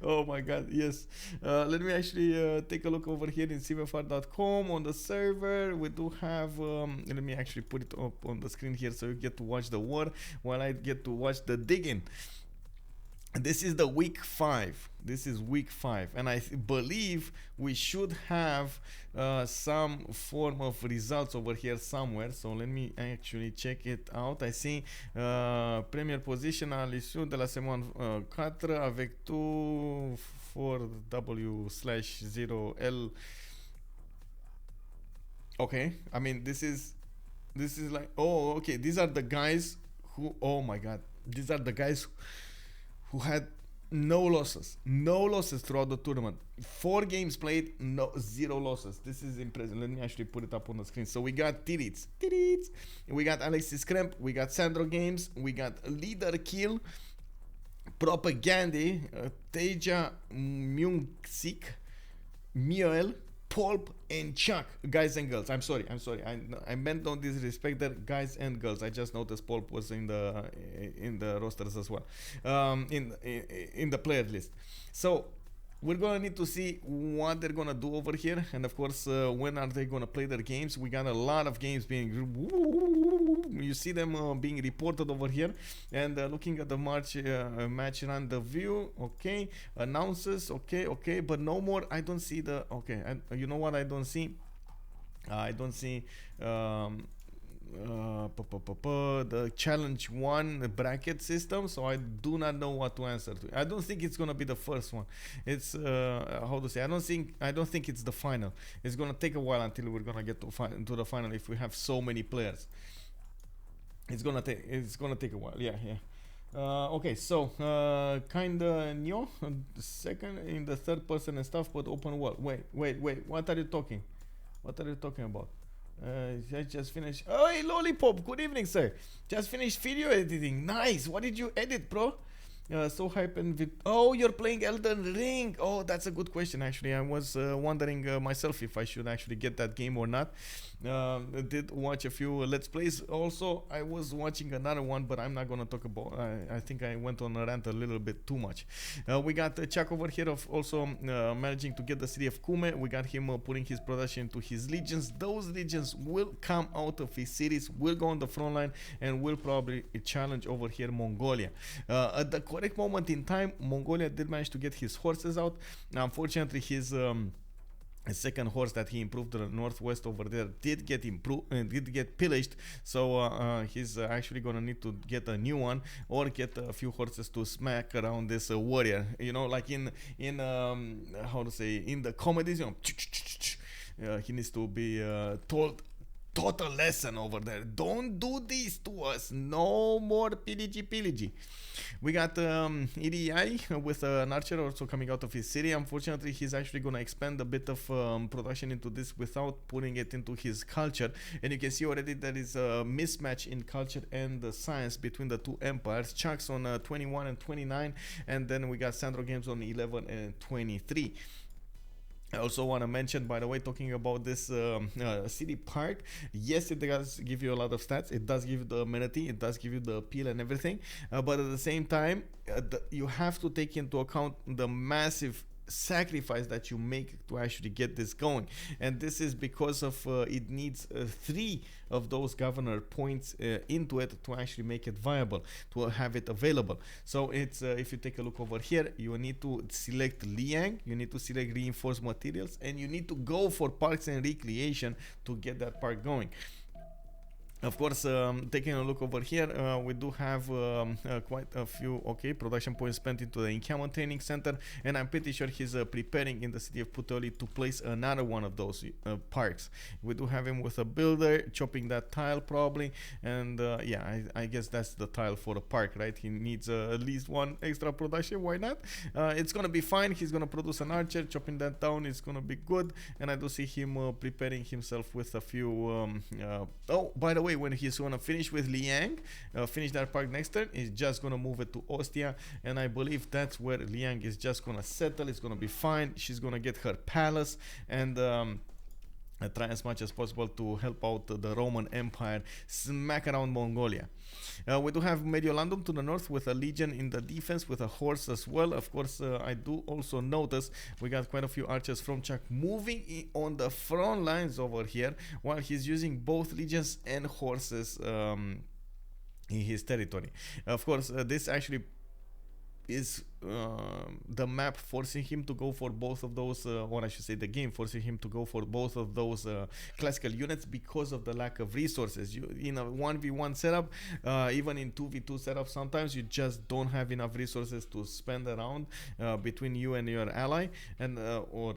Oh my god, yes. Let me actually take a look over here in cvfr.com on the server. We do have let me actually put it up on the screen here so you get to watch the war while I get to watch the digging. This is the week 5. This is week 5, and I believe we should have some form of results over here somewhere. So let me actually check it out. I see première position à l'issue de la semaine 4 avec tout 4W/0L. Okay, I mean this is like, oh okay, these are the guys who, oh my god, these are the guys who had no losses throughout the tournament. 4 games played, 0 losses. This is impressive. Let me actually put it up on the screen. So we got Tirits, we got Alexis Kremp, we got SandroGames, we got Leader Kill, Propaganda, Teja Myungsik, Mioel, Pulp, and ChucK, guys and girls. I'm sorry. I meant don't disrespect that, guys and girls. I just noticed Pulp was in the rosters as well, in the player list. So we're gonna need to see what they're gonna do over here, and of course when are they gonna play their games. We got a lot of games being, you see them being reported over here, and looking at the match run the view. Okay, announces, okay, but no more. I don't see the, okay, you know what I don't see? I don't see the challenge 1 bracket system, so I do not know what to answer to. I don't think it's gonna be the first one. It's how to say, I don't think it's the final. It's gonna take a while until we're gonna get to the final if we have so many players. It's gonna take a while. Yeah. Okay, so kinda new second in the third person and stuff, but open world. Wait, what are you talking about? I just finished. Oh, hey, Lollipop, good evening, sir. Just finished video editing. Nice. What did you edit, bro? So hype and oh, you're playing Elden Ring. Oh, that's a good question. Actually, I was wondering myself if I should actually get that game or not. I did watch a few let's plays. Also, I was watching another one, but I'm not gonna talk about. I think I went on a rant a little bit too much. We got ChucK over here of also managing to get the city of Kume. We got him putting his production into his legions. Those legions will come out of his cities, will go on the front line, and will probably challenge over here Mongolia. At the correct moment in time, Mongolia did manage to get his horses out. Unfortunately, his second horse that he improved to the northwest over there did get pillaged, so he's actually gonna need to get a new one or get a few horses to smack around this warrior, you know, like in how to say, in the comedies, you know, he needs to be told total lesson over there. Don't do this to us. No more pillagey. We got EDI with an archer also coming out of his city. Unfortunately, he's actually going to expand a bit of production into this without putting it into his culture. And you can see already there is a mismatch in culture and the science between the two empires. ChucK's on 21 and 29, and then we got SandroGames on 11 and 23. I also want to mention, by the way, talking about this city park, yes, it does give you a lot of stats. It does give you the amenity, it does give you the appeal and everything, but at the same time, you have to take into account the massive sacrifice that you make to actually get this going, and this is because of it needs 3 of those governor points into it to actually make it viable, to have it available. So it's if you take a look over here, you need to select Liang, you need to select reinforced materials, and you need to go for parks and recreation to get that park going. Of course, taking a look over here, we do have quite a few production points spent into the encampment training center, and I'm pretty sure he's preparing in the city of Puteoli to place another one of those parks. We do have him with a builder chopping that tile probably, and yeah, I guess that's the tile for a park, right? He needs at least one extra production. Why not? It's gonna be fine. He's gonna produce an archer, chopping that down. It's gonna be good, and I do see him preparing himself with a few. Oh, by the way, when he's gonna finish with Liang, finish that park next turn, he's just gonna move it to Ostia, and I believe that's where Liang is just gonna settle. It's gonna be fine. She's gonna get her palace and try as much as possible to help out the Roman Empire smack around Mongolia. We do have Mediolandum to the north with a legion in the defense with a horse as well. Of course, I do also notice we got quite a few archers from ChucK moving on the front lines over here while he's using both legions and horses in his territory. Of course, this actually is the map forcing him to go for both of those, or I should say the game forcing him to go for both of those classical units because of the lack of resources. In a 1v1 setup, even in 2v2 setup, sometimes you just don't have enough resources to spend around between you and your ally, and or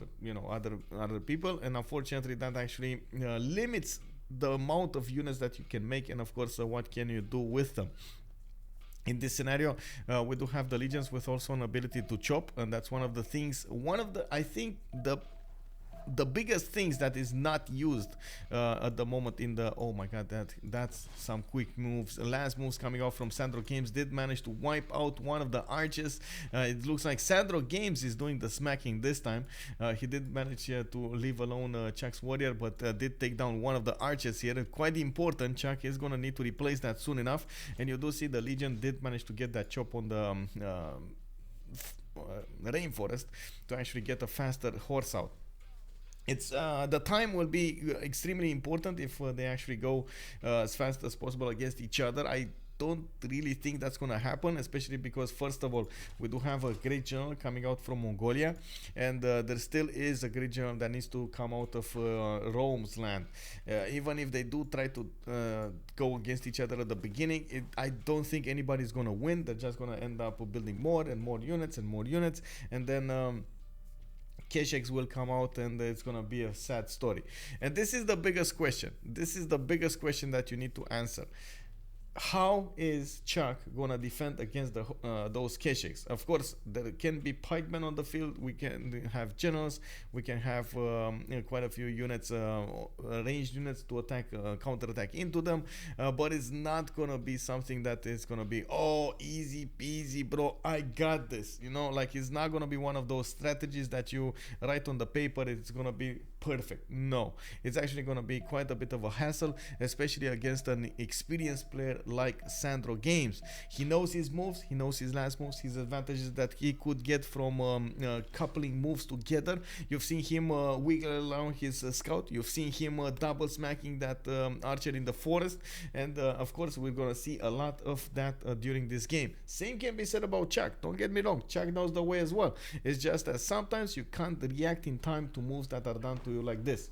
other people, and unfortunately that actually limits the amount of units that you can make, and of course what can you do with them. In this scenario, we do have the legions with also an ability to chop, and that's one of the things, I think the biggest things that is not used at the moment in the, oh my god, that's some quick moves. Last moves coming out from SandroGames did manage to wipe out one of the archers. It looks like SandroGames is doing the smacking this time. He did manage to leave alone ChucK's warrior, but did take down one of the archers here. Quite important. ChucK is gonna need to replace that soon enough, and you do see the legion did manage to get that chop on the rainforest to actually get a faster horse out. It's the time will be extremely important if they actually go as fast as possible against each other. I don't really think that's gonna happen, especially because first of all we do have a great general coming out from Mongolia, and there still is a great general that needs to come out of Rome's land. Even if they do try to go against each other at the beginning, I don't think anybody's gonna win. They're just gonna end up building more and more units, and then KOTH will come out, and it's gonna be a sad story. And this is the biggest question. This is the biggest question that you need to answer. How is ChucK gonna defend against those KOTHs? Of course, there can be pikemen on the field. We can have generals. We can have quite a few units, ranged units to attack, counter-attack into them. But it's not gonna be something that is gonna be, oh, easy peasy, bro, I got this. Like, it's not gonna be one of those strategies that you write on the paper. It's gonna be perfect. No, it's actually gonna be quite a bit of a hassle, especially against an experienced player like SandroGames. He knows his moves, he knows his last moves, his advantages that he could get from coupling moves together. You've seen him wiggle around his scout, you've seen him double smacking that archer in the forest, and of course we're gonna see a lot of that during this game. Same can be said about ChucK. Don't get me wrong, ChucK knows the way as well. It's just that sometimes you can't react in time to moves that are done to you like this.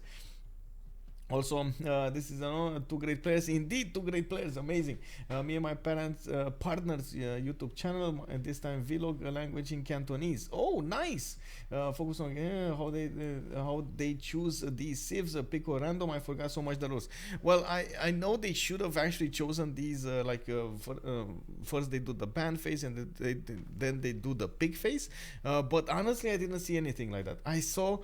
Also, this is two great players, indeed, two great players, amazing. Me and my partners YouTube channel, and this time vlog language in Cantonese. Oh, nice. Focus on how they choose these civs, pick or random. I forgot so much the rules. Well, I know they should have actually chosen these first they do the band phase, and then they do the pick phase. But honestly, I didn't see anything like that. I saw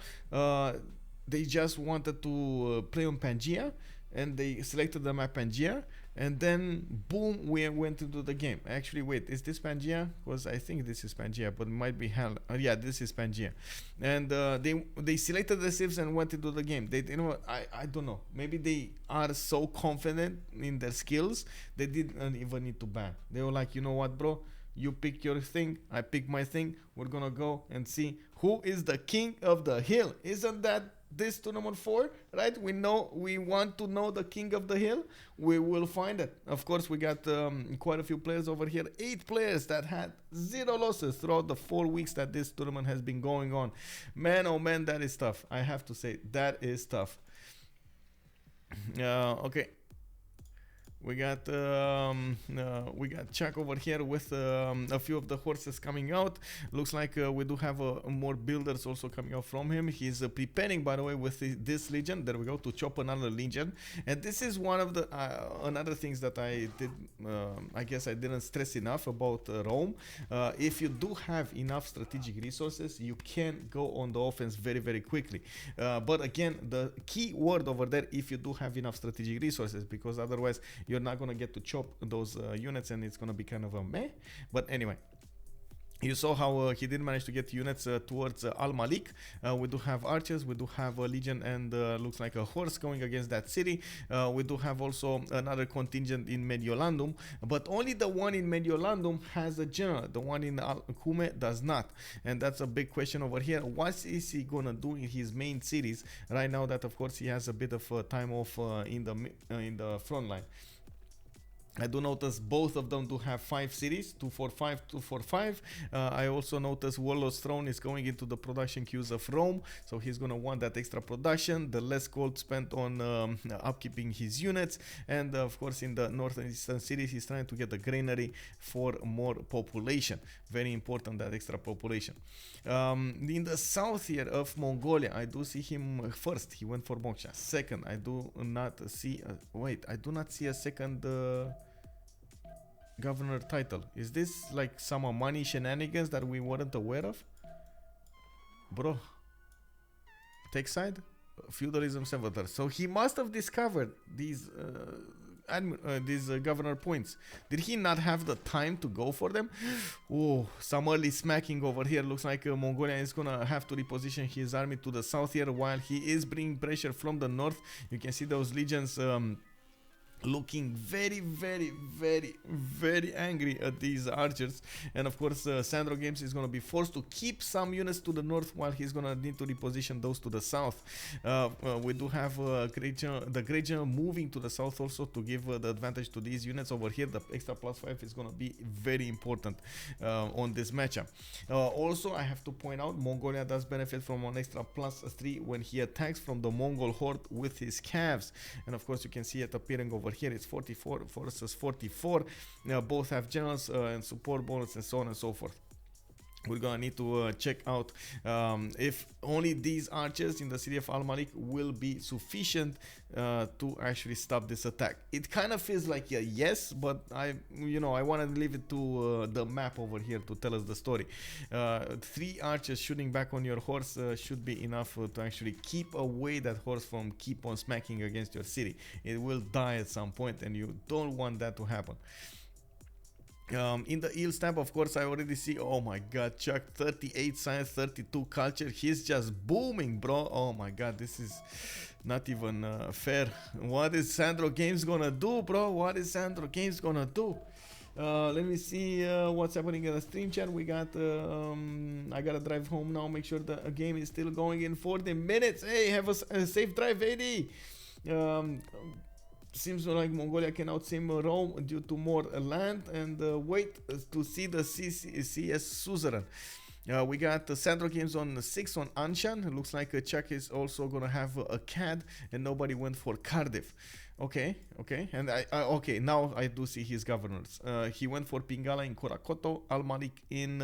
they just wanted to play on Pangea, and they selected the map Pangea, and then boom, we went into the game. Actually, wait, is this Pangea? Because I think this is Pangea, but it might be hell. Yeah, this is Pangea. And they selected the civs and went into the game. I don't know. Maybe they are so confident in their skills they didn't even need to ban. They were like, you know what, bro? You pick your thing, I pick my thing. We're gonna go and see who is the king of the hill. Isn't that this tournament 4, right? We want to know the king of the hill. We will find it. Of course, we got quite a few players over here. 8 players that had 0 losses throughout the 4 weeks that this tournament has been going on. Man, oh man, that is tough. I have to say, that is tough. Okay. We got ChucK over here with a few of the horses coming out. Looks like we do have more builders also coming out from him. He's preparing, by the way, with this legion. There we go, to chop another legion. And this is one of the another things that I did. I guess I didn't stress enough about Rome. If you do have enough strategic resources, you can go on the offense very, very quickly. But again, the key word over there, if you do have enough strategic resources, because otherwise you're not going to get to chop those units and it's going to be kind of a meh. But anyway, you saw how he did manage to get units towards Al Malik. We do have archers, we do have a legion, and looks like a horse going against that city. We do have also another contingent in Mediolandum, but only the one in Mediolandum has a general. The one in Cume does not, and that's a big question over here. What is he gonna do in his main cities right now that, of course, he has a bit of time off in the front line? I do notice both of them do have 5 cities, 245, 245. I also notice Warlord's Throne is going into the production queues of Rome, so he's going to want that extra production, the less gold spent on upkeeping his units, and of course in the northern eastern cities he's trying to get a granary for more population. Very important, that extra population. In the south here of Mongolia, I do see him first, he went for Moksha. Second, I do not see, I do not see a second governor title. Is this like some money shenanigans that we weren't aware of? Bro, take side, feudalism servitor. So he must have discovered these governor points. Did he not have the time to go for them? Oh, some early smacking over here. Looks like Mongolia is gonna have to reposition his army to the south here while he is bringing pressure from the north. You can see those legions looking very, very, very, very angry at these archers. And of course SandroGames is going to be forced to keep some units to the north while he's going to need to reposition those to the south. We do have the Great General moving to the south also to give the advantage to these units over here. The extra +5 is going to be very important on this matchup. Also, I have to point out, Mongolia does benefit from an extra +3 when he attacks from the Mongol horde with his calves. And of course you can see it appearing over here. It's 44 versus 44. Both have generals and support bonus and so on and so forth. We're gonna need to check out if only these archers in the city of Al Malik will be sufficient to actually stop this attack. It kind of feels like a yes, but I want to leave it to the map over here to tell us the story. 3 archers shooting back on your horse should be enough to actually keep away that horse from keep on smacking against your city. It will die at some point, and you don't want that to happen. In the Eel stab, of course, I already see, oh my god, ChucK, 38 science, 32 culture. He's just booming, bro. Oh my god, this is not even fair. What is SandroGames gonna do, bro? What is SandroGames gonna do? Let me see what's happening in the stream chat. We got I gotta drive home now, make sure the game is still going in 40 minutes. Hey, have a safe drive, AD. Seems like Mongolia can outsim Rome due to more land, and wait to see the CS suzerain. We got SandroGames on 6 on Anshan. It looks like ChucK is also gonna have a CAD, and nobody went for Cardiff. Okay, and okay, now I do see his governors. He went for Pingala in Korakoto, Al Malik in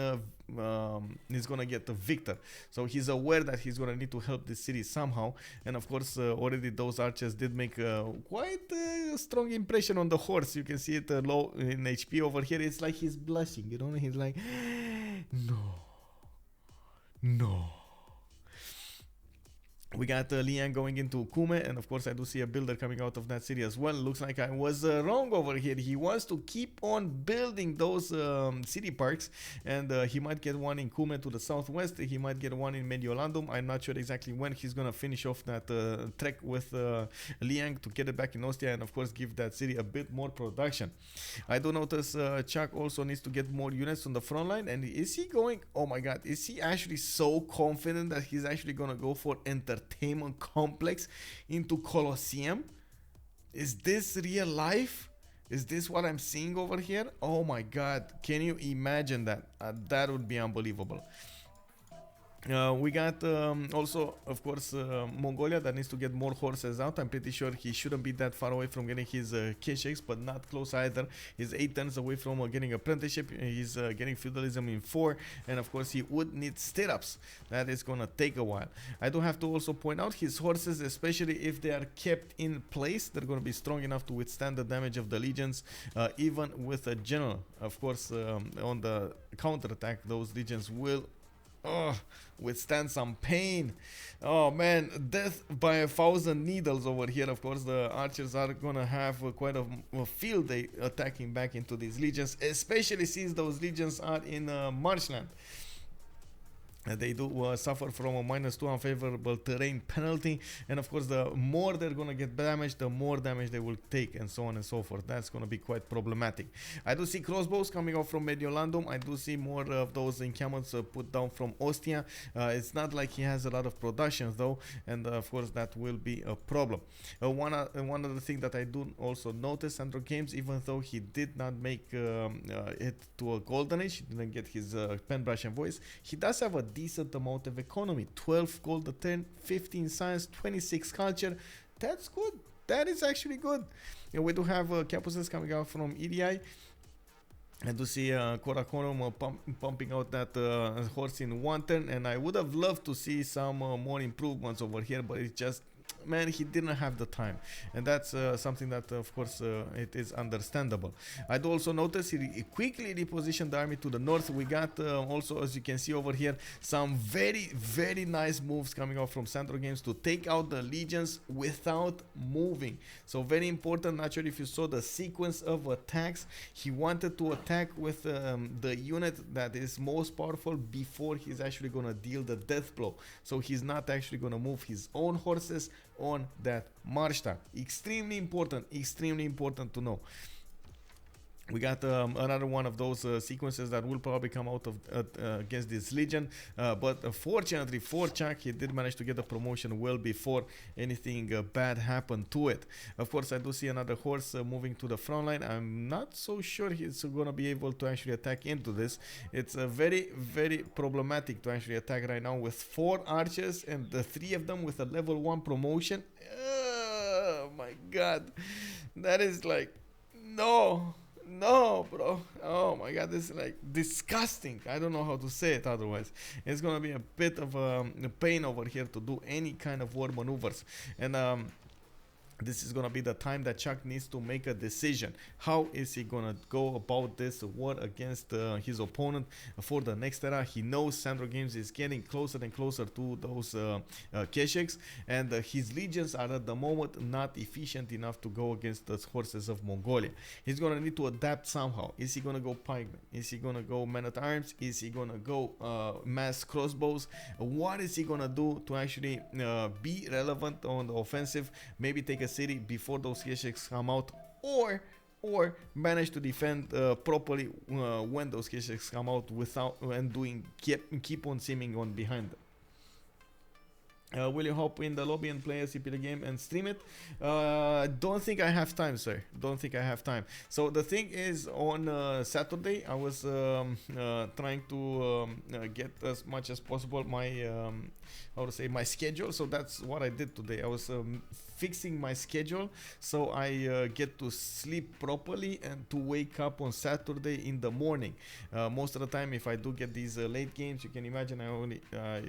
he's gonna get a Victor, so he's aware that he's gonna need to help this city somehow. And of course already those archers did make quite a strong impression on the horse. You can see it low in HP over here. It's like he's blushing, you know, he's like no. We got Liang going into Cume, and of course I do see a builder coming out of that city as well. Looks like I was wrong over here. He wants to keep on building those city parks, and he might get one in Cume to the southwest. He might get one in Mediolandum. I'm not sure exactly when he's gonna finish off that trek with Liang to get it back in Ostia, and of course give that city a bit more production. I do notice ChucK also needs to get more units on the front line. And is he going, oh my god, is he actually so confident that he's actually gonna go for entertainment complex into Colosseum? Is this real life? Is this what I'm seeing over here? Oh my god, can you imagine that? That would be unbelievable. We got also, of course, Mongolia that needs to get more horses out. I'm pretty sure he shouldn't be that far away from getting his Kesheks, but not close either. He's 8 turns away from getting apprenticeship. He's getting feudalism in 4, and of course, he would need stirrups. That is gonna take a while. I do have to also point out his horses, especially if they are kept in place, they're gonna be strong enough to withstand the damage of the legions, even with a general. Of course, on the counterattack, those legions will withstand some pain. Oh man, death by 1,000 needles over here. Of course, the archers are gonna have quite a field day attacking back into these legions, especially since those legions are in marshland. They do suffer from a -2 unfavorable terrain penalty, and of course the more they're gonna get damaged, the more damage they will take, and so on and so forth. That's gonna be quite problematic. I do see crossbows coming out from Mediolandum. I do see more of those encampments put down from Ostia. It's not like he has a lot of productions though, and of course that will be a problem. One other thing that I do also notice, SandroGames, even though he did not make it to a golden age, he didn't get his pen, brush and voice, he does have a decent amount of economy. 12 gold a turn, 15 science, 26 culture. That's good. That is actually good. And we do have campuses coming out from EDI. I do see Korakorum pumping out that horse in 1 turn, and I would have loved to see some more improvements over here, but it's just, man, he didn't have the time, and that's something that of course it is understandable. I do also notice he quickly repositioned the army to the north. We got also, as you can see over here, some very nice moves coming out from SandroGames to take out the legions without moving. So very important. Not sure if you saw the sequence of attacks. He wanted to attack with the unit that is most powerful before he's actually gonna deal the death blow. So he's not actually gonna move his own horses on that march time. Extremely important to know. We got another one of those sequences that will probably come out of against this legion, but fortunately for ChucK, he did manage to get the promotion well before anything bad happened to it. Of course, I do see another horse moving to the front line. I'm not so sure he's gonna be able to actually attack into this. It's very problematic to actually attack right now with 4 archers and the 3 of them with a level 1 promotion. Oh my god, that is like, no, bro. Oh my god, this is like disgusting. I don't know how to say it otherwise. It's gonna be a bit of a pain over here to do any kind of war maneuvers. And this is gonna be the time that ChucK needs to make a decision. How is he gonna go about this war against his opponent for the next era? He knows SandroGames is getting closer and closer to those Kesheks, and his legions are at the moment not efficient enough to go against the horses of Mongolia. He's gonna need to adapt somehow. Is he gonna go pikemen? Is he gonna go men-at-arms? Is he gonna go mass crossbows? What is he gonna do to actually be relevant on the offensive? Maybe take a city before those Kesheks come out, or manage to defend properly when those Kesheks come out without and keep on seeming on behind them. Will you hop in the lobby and play a CP game and stream it? Don't think I have time, sir. Don't think I have time. So the thing is, on Saturday, I was trying to get as much as possible my my schedule. So that's what I did today. I was fixing my schedule so I get to sleep properly and to wake up on Saturday in the morning. Most of the time, if I do get these late games, you can imagine I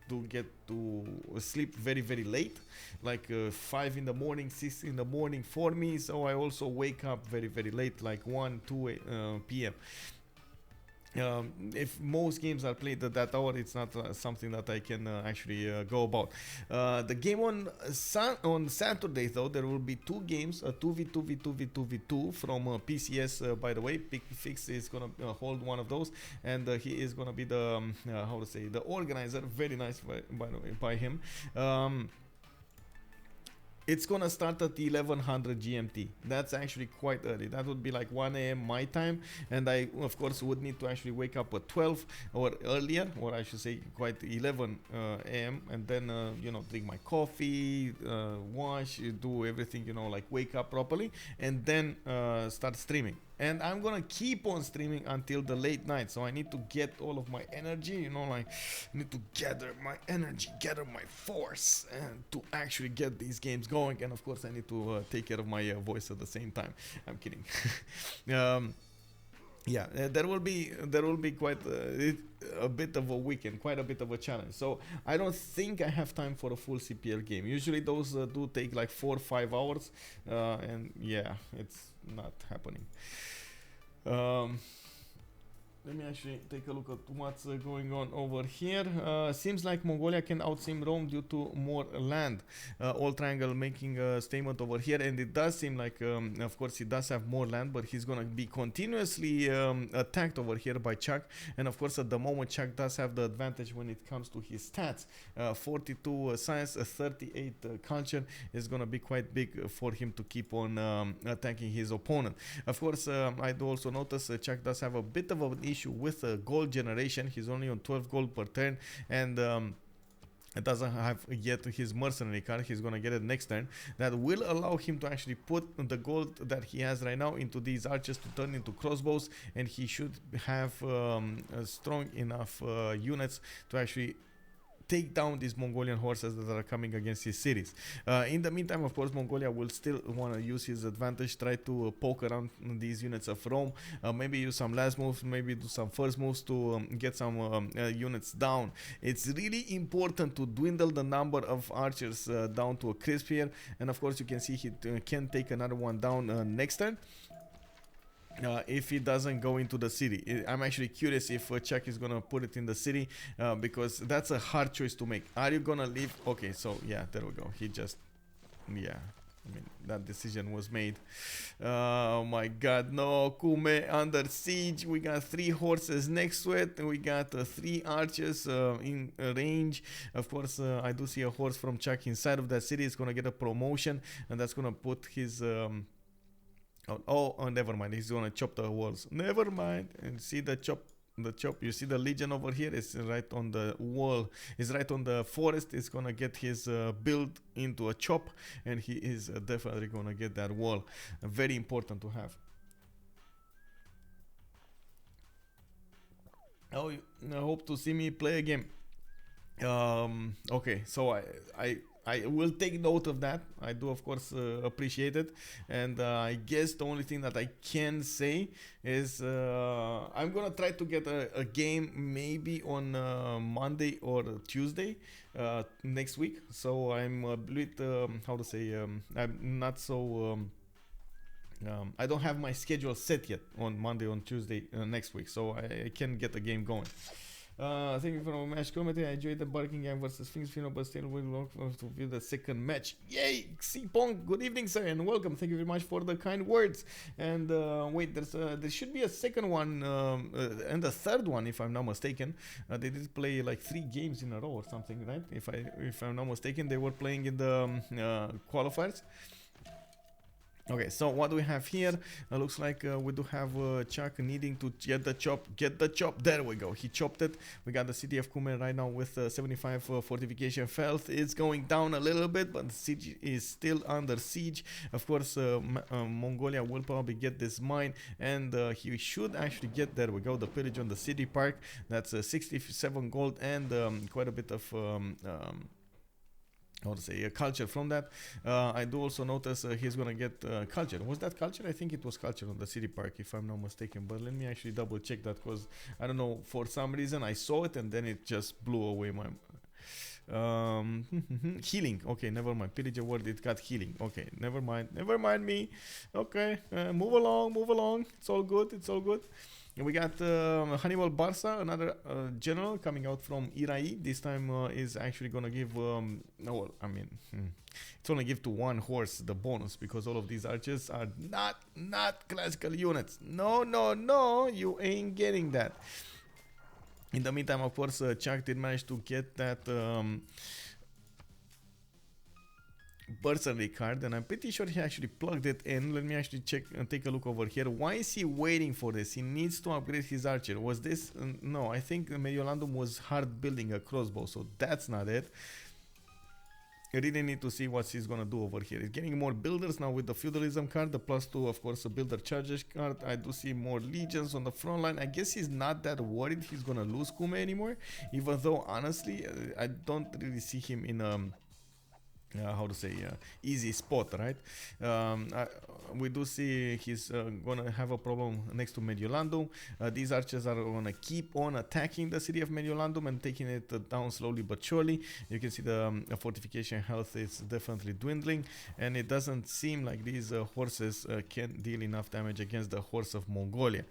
do get to sleep very late, like 5 in the morning, 6 in the morning for me. So I also wake up very late, like 1-2 p.m. If most games are played at that hour, it's not something that I can actually go about. The game on Saturday, though, there will be 2 games, a 2v2v2v2v2 from PCS, by the way. Fix is gonna hold one of those, and he is gonna be the the organizer. Very nice, by the way, by him. It's gonna start at 1100 GMT. That's actually quite early. That would be like 1 a.m. my time, and I of course would need to actually wake up at 12 or earlier, or I should say quite 11 a.m. and then drink my coffee, wash, do everything, like wake up properly, and then start streaming. and I'm gonna keep on streaming until the late night. So I need to get all of my energy, you know, like I need to gather my energy, gather my force, and to actually get these games going. And of course, I need to take care of my voice at the same time. I'm kidding. Yeah, there will be quite a bit of a weekend, quite a bit of a challenge. So I don't think I have time for a full CPL game. Usually those do take like 4 or 5 hours, and yeah, it's not happening. Um, Let me actually take a look at what's going on over here. Seems like Mongolia can outsim Rome due to more land. All Triangle making a statement over here, and it does seem like, of course, he does have more land, but he's gonna be continuously attacked over here by ChucK. And of course, at the moment, ChucK does have the advantage when it comes to his stats. 42 science, 38 culture is gonna be quite big for him to keep on attacking his opponent. Of course, I do also notice ChucK does have a bit of an issue with gold generation. He's only on 12 gold per turn, and it doesn't have yet his mercenary card. He's gonna get it next turn. That will allow him to actually put the gold that he has right now into these archers to turn into crossbows, and he should have strong enough units to actually take down these Mongolian horses that are coming against his cities. In the meantime, of course, Mongolia will still want to use his advantage, try to poke around these units of Rome, maybe use some last moves, maybe do some first moves to get some units down. It's really important to dwindle the number of archers down to a crisp here, and of course you can see he can take another one down next turn. If he doesn't go into the city. I'm actually curious if ChucK is gonna put it in the city, because that's a hard choice to make. Are you gonna leave? Okay, so yeah, there we go. He just, yeah, I mean, that decision was made. Oh my god, no, Kume under siege. We got 3 horses next to it, and we got 3 archers in range. Of course, I do see a horse from ChucK inside of that city. It's gonna get a promotion, and that's gonna put his oh, never mind. He's gonna chop the walls. Never mind. And see the chop. You see the legion over here is right on the wall. Is right on the forest. It's gonna get his build into a chop, and he is definitely gonna get that wall. Very important to have. Oh, I hope to see me play a game. Okay, so I will take note of that. I do, of course, appreciate it. And I guess the only thing that I can say is I'm gonna try to get a game maybe on Monday or Tuesday next week. So I'm a bit, how to say, I'm not so. I don't have my schedule set yet on Monday, on Tuesday next week, so I can get the game going. Thank you for the match commentary. I enjoyed the Barking Gang versus Sphinx Final, but still will look to view the second match. Yay! Cpong, good evening, sir, and welcome. Thank you very much for the kind words. And wait, there should be a second one and a third one, if I'm not mistaken. They did play like 3 games in a row or something, right? If I'm not mistaken, they were playing in the qualifiers. Okay, so what do we have here? Looks like we do have ChucK needing to get the chop. There we go. He chopped it. We got the city of Kume right now with 75 fortification health. It's going down a little bit, but the city is still under siege. Of course, Mongolia will probably get this mine, and he should actually get, there we go, the pillage on the city park. That's 67 gold and quite a bit of how to say, culture from that. I do also notice he's gonna get culture. Was that culture? I think it was culture on the city park, if I'm not mistaken, but let me actually double check that, because I don't know, for some reason I saw it and then it just blew away my healing. Okay, never mind. Pillager word, it got healing. Okay, never mind me. Okay, move along. It's all good. And we got Hannibal Barca, another general coming out from Irai. This time is actually gonna give no, I mean, it's only give to 1 horse the bonus, because all of these archers are not classical units. No, you ain't getting that. In the meantime, of course, ChucK did manage to get that bursary card, and I'm pretty sure he actually plugged it in. Let me actually check and take a look over here. Why is he waiting for this? He needs to upgrade his archer. Was this? No, I think Mediolandum was hard building a crossbow, so that's not it. I really need to see what he's gonna do over here. He's getting more builders now with the feudalism card, the +2, of course, a builder charges card. I do see more legions on the front line. I guess he's not that worried he's gonna lose Kume anymore, even though honestly, I don't really see him in how to say easy spot, right? We do see he's gonna have a problem next to Mediolandum. These archers are gonna keep on attacking the city of Mediolandum and taking it down slowly but surely. You can see the fortification health is definitely dwindling, and it doesn't seem like these horses can deal enough damage against the horse of Mongolia.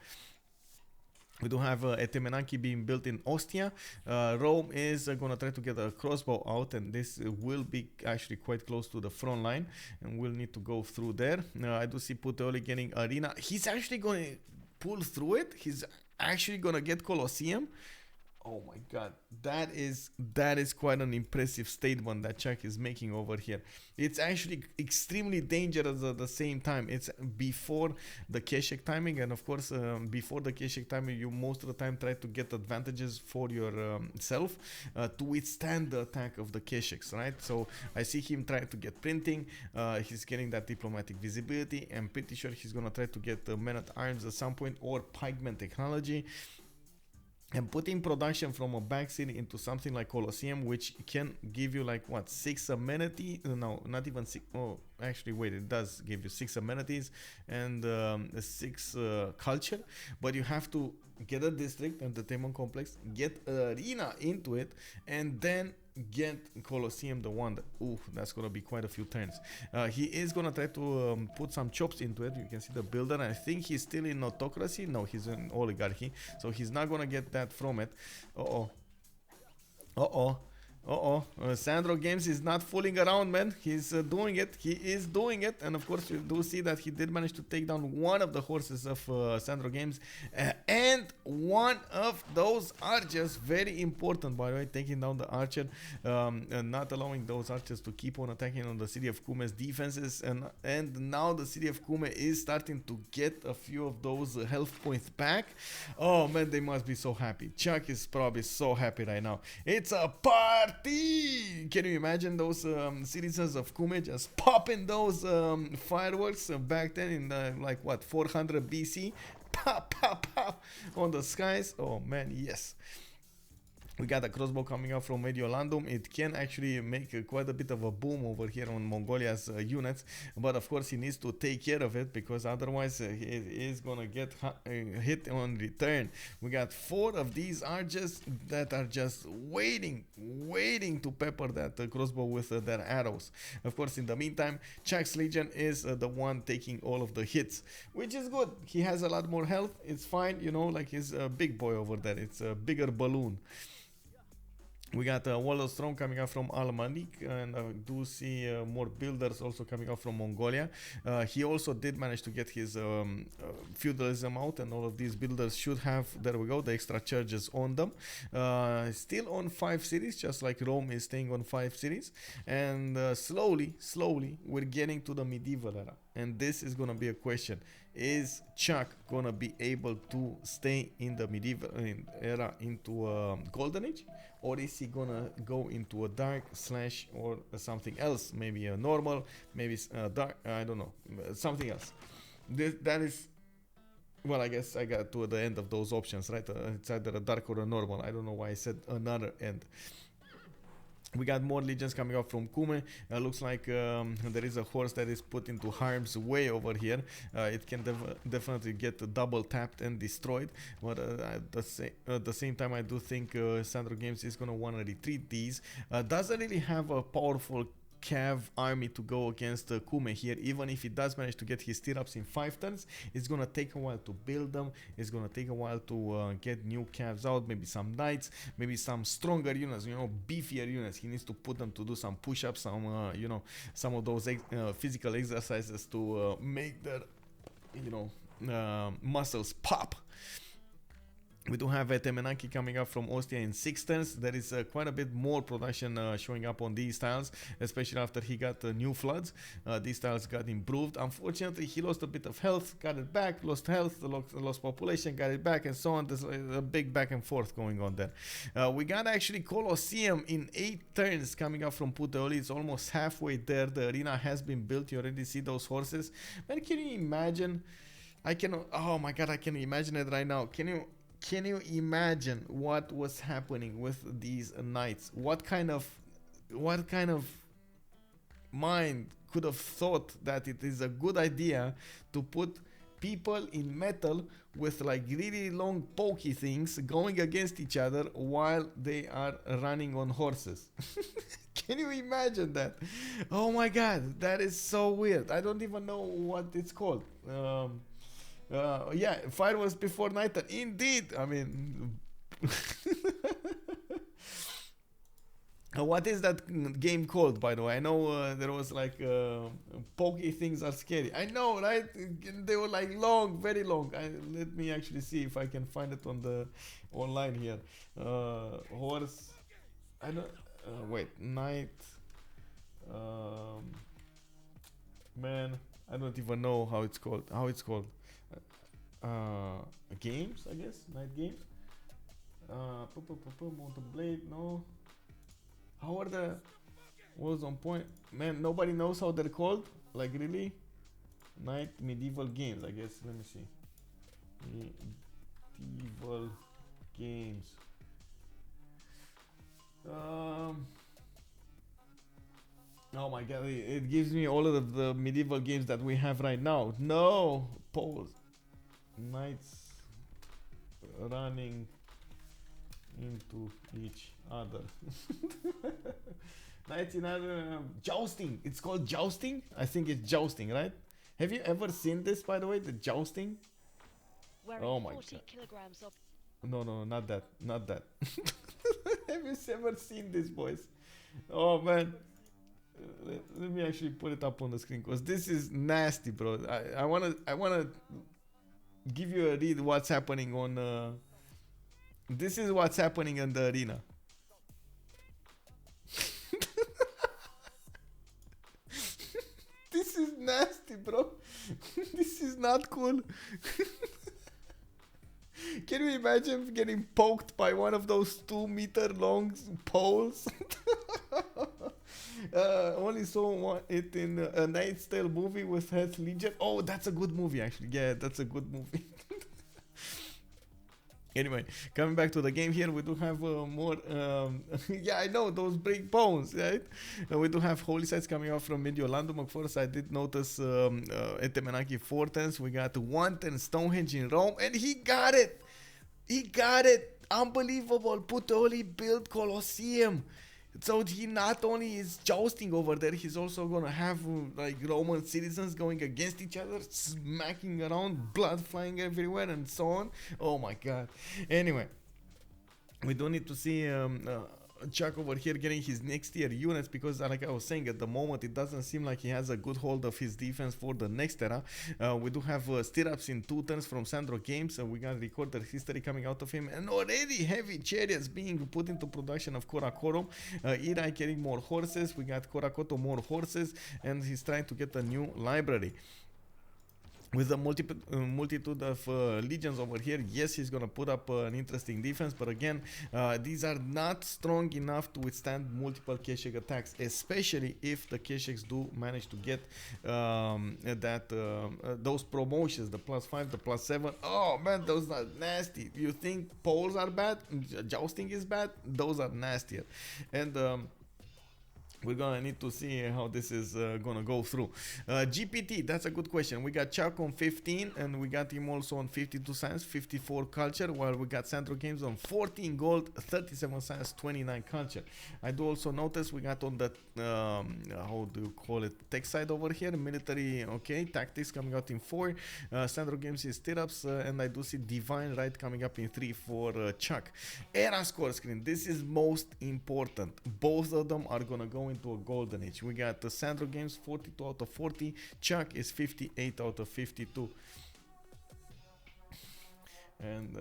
We do have Etemenanki being built in Ostia. Rome is going to try to get a crossbow out, and this will be actually quite close to the front line, and we'll need to go through there. I do see Puteoli getting Arena. He's actually going to pull through it. He's actually going to get Colosseum. Oh my god, that is quite an impressive statement that ChucK is making over here. It's actually extremely dangerous at the same time. It's before the Keshek timing, and of course before the Keshek timing you most of the time try to get advantages for yourself to withstand the attack of the Kesheks, right? So I see him trying to get printing, he's getting that diplomatic visibility. I'm pretty sure he's gonna try to get men at arms at some point, or pikeman technology, and putting production from a back city into something like Colosseum, which can give you like what, 6 amenities? No, not even 6. Oh, actually, wait, it does give you 6 amenities and 6 culture, but you have to get a district, entertainment complex, get arena into it, and then get Colosseum, the one that, ooh, that's gonna be quite a few turns. He is gonna try to put some chops into it. You can see the builder. I think he's still in autocracy. No, he's in oligarchy, so he's not gonna get that from it. SandroGames is not fooling around, man. He's doing it. He is doing it. And of course, you do see that he did manage to take down one of the horses of SandroGames. And one of those archers, very important, by the way, taking down the archer, and not allowing those archers to keep on attacking on the city of Kume's defenses. And now the city of Kume is starting to get a few of those health points back. Oh, man, they must be so happy. ChucK is probably so happy right now. It's a party! Can you imagine those citizens of Kume just popping those fireworks back then in like what, 400 BC? Pop, pop, pop on the skies. Oh man, yes. We got a crossbow coming out from Mediolandum. It can actually make quite a bit of a boom over here on Mongolia's units, but of course he needs to take care of it, because otherwise he is gonna get hit on return. We got 4 of these archers that are just waiting to pepper that crossbow with their arrows. Of course, in the meantime, ChucK's Legion is the one taking all of the hits, which is good. He has a lot more health. It's fine, you know, like he's a big boy over there. It's a bigger balloon. We got Wall of Strong coming out from Al-Malik, and I do see more builders also coming out from Mongolia. He also did manage to get his feudalism out, and all of these builders should have, there we go, the extra charges on them. Still on 5 cities, just like Rome is staying on 5 cities. And slowly, we're getting to the medieval era. And this is going to be a question. Is ChucK going to be able to stay in the medieval era into Golden Age? Or is he gonna go into a dark slash or something else? Maybe a normal, maybe dark, I don't know, something else. That is, well, I guess I got to the end of those options, right? It's either a dark or a normal. I don't know why I said another end. We got more legions coming out from Kume. Looks like there is a horse that is put into harm's way over here. It can definitely get double tapped and destroyed. But at the same time, I do think SandroGames is going to want to retreat these. Doesn't really have a powerful Cav army to go against Kume here. Even if he does manage to get his stirrups in 5 turns, it's gonna take a while to build them. It's gonna take a while to get new Cavs out, maybe some knights, maybe some stronger units, you know, beefier units. He needs to put them to do some push-ups, some you know, some of those physical exercises to make their, you know, muscles pop. We do have Temenaki coming up from Ostia in 6 turns. There is quite a bit more production showing up on these tiles, especially after he got new floods. These tiles got improved. Unfortunately, he lost a bit of health, got it back, lost health, lost population, got it back, and so on. There's a big back and forth going on there. We got actually Colosseum in 8 turns coming up from Puteoli. It's almost halfway there. The arena has been built. You already see those horses. Man, can you imagine? Oh my god, I can imagine it right now. Can you imagine what was happening with these knights? What kind of mind could have thought that it is a good idea to put people in metal with like really long pokey things going against each other while they are running on horses? Can you imagine that? Oh my god, that is so weird. I don't even know what it's called. Yeah, fire was before night. Indeed, I mean, what is that game called, by the way? I know there was like pokey things are scary. I know, right? They were like long, very long. Let me actually see if I can find it on the online here. Horse. I don't. Wait, night. Man, I don't even know how it's called. Games, I guess. Night games. Mountain Blade, no. How are the was on point? Man, nobody knows how they're called. Like really? Night medieval games, I guess. Let me see. Medieval games. Oh my god, it gives me all of the medieval games that we have right now. No, pause. Knights running into each other. Knights in other jousting. It's called jousting. I think it's jousting, right? Have you ever seen this, by the way? The jousting. Oh my god. Kilograms of No, not that. Have you ever seen this, boys? Oh man. Let me actually put it up on the screen because this is nasty, bro. I wanna give you a read what's happening on this is what's happening in the arena. This is nasty, bro. This is not cool. Can you imagine getting poked by one of those 2-meter long poles? Only saw it in a Knight's Tale movie with Heath Ledger. Oh, that's a good movie, actually. Yeah, that's a good movie. Anyway, coming back to the game here, we do have more. Yeah, I know those big bones, right? We do have holy sites coming out from Mediolandum. Of course, I did notice Etemenaki 4 turns. We got 1 turn Stonehenge in Rome, and he got it. He got it. Unbelievable. Puteoli built Colosseum. So he not only is jousting over there, he's also gonna have like Roman citizens going against each other, smacking around, blood flying everywhere, and so on. Oh my god. Anyway, we do need to see ChucK over here getting his next tier units because, like I was saying, at the moment it doesn't seem like he has a good hold of his defense for the next era. We do have stirrups in 2 turns from SandroGames, and we got recorded history coming out of him, and already heavy chariots being put into production of Korakoro. Irai getting more horses. We got Korakoto more horses, and he's trying to get a new library. With a multitude of legions over here, yes, he's gonna put up an interesting defense, but again, these are not strong enough to withstand multiple Keshek attacks, especially if the Kesheks do manage to get those promotions, the +5, the +7. Oh man, those are nasty. You think poles are bad? Jousting is bad? Those are nastier. And we're gonna need to see how this is gonna go through. GPT, that's a good question. We got ChucK on 15, and we got him also on 52 science, 54 culture, while we got SandroGames on 14 gold, 37 science, 29 culture. I do also notice we got on the how do you call it, tech side over here, military, okay, tactics coming out in 4. SandroGames is stirrups, and I do see divine right coming up in 3 for ChucK. Era score screen, this is most important. Both of them are gonna go into a golden age. We got the SandroGames 42 out of 40. ChucK is 58 out of 52. And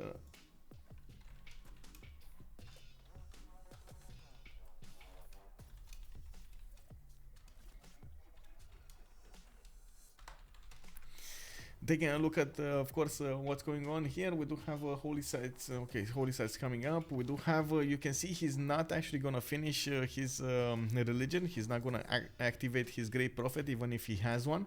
Taking a look at, of course, what's going on here, we do have holy sites. Okay, holy sites coming up. We do have, you can see he's not actually gonna finish his religion. He's not gonna activate his great prophet, even if he has one.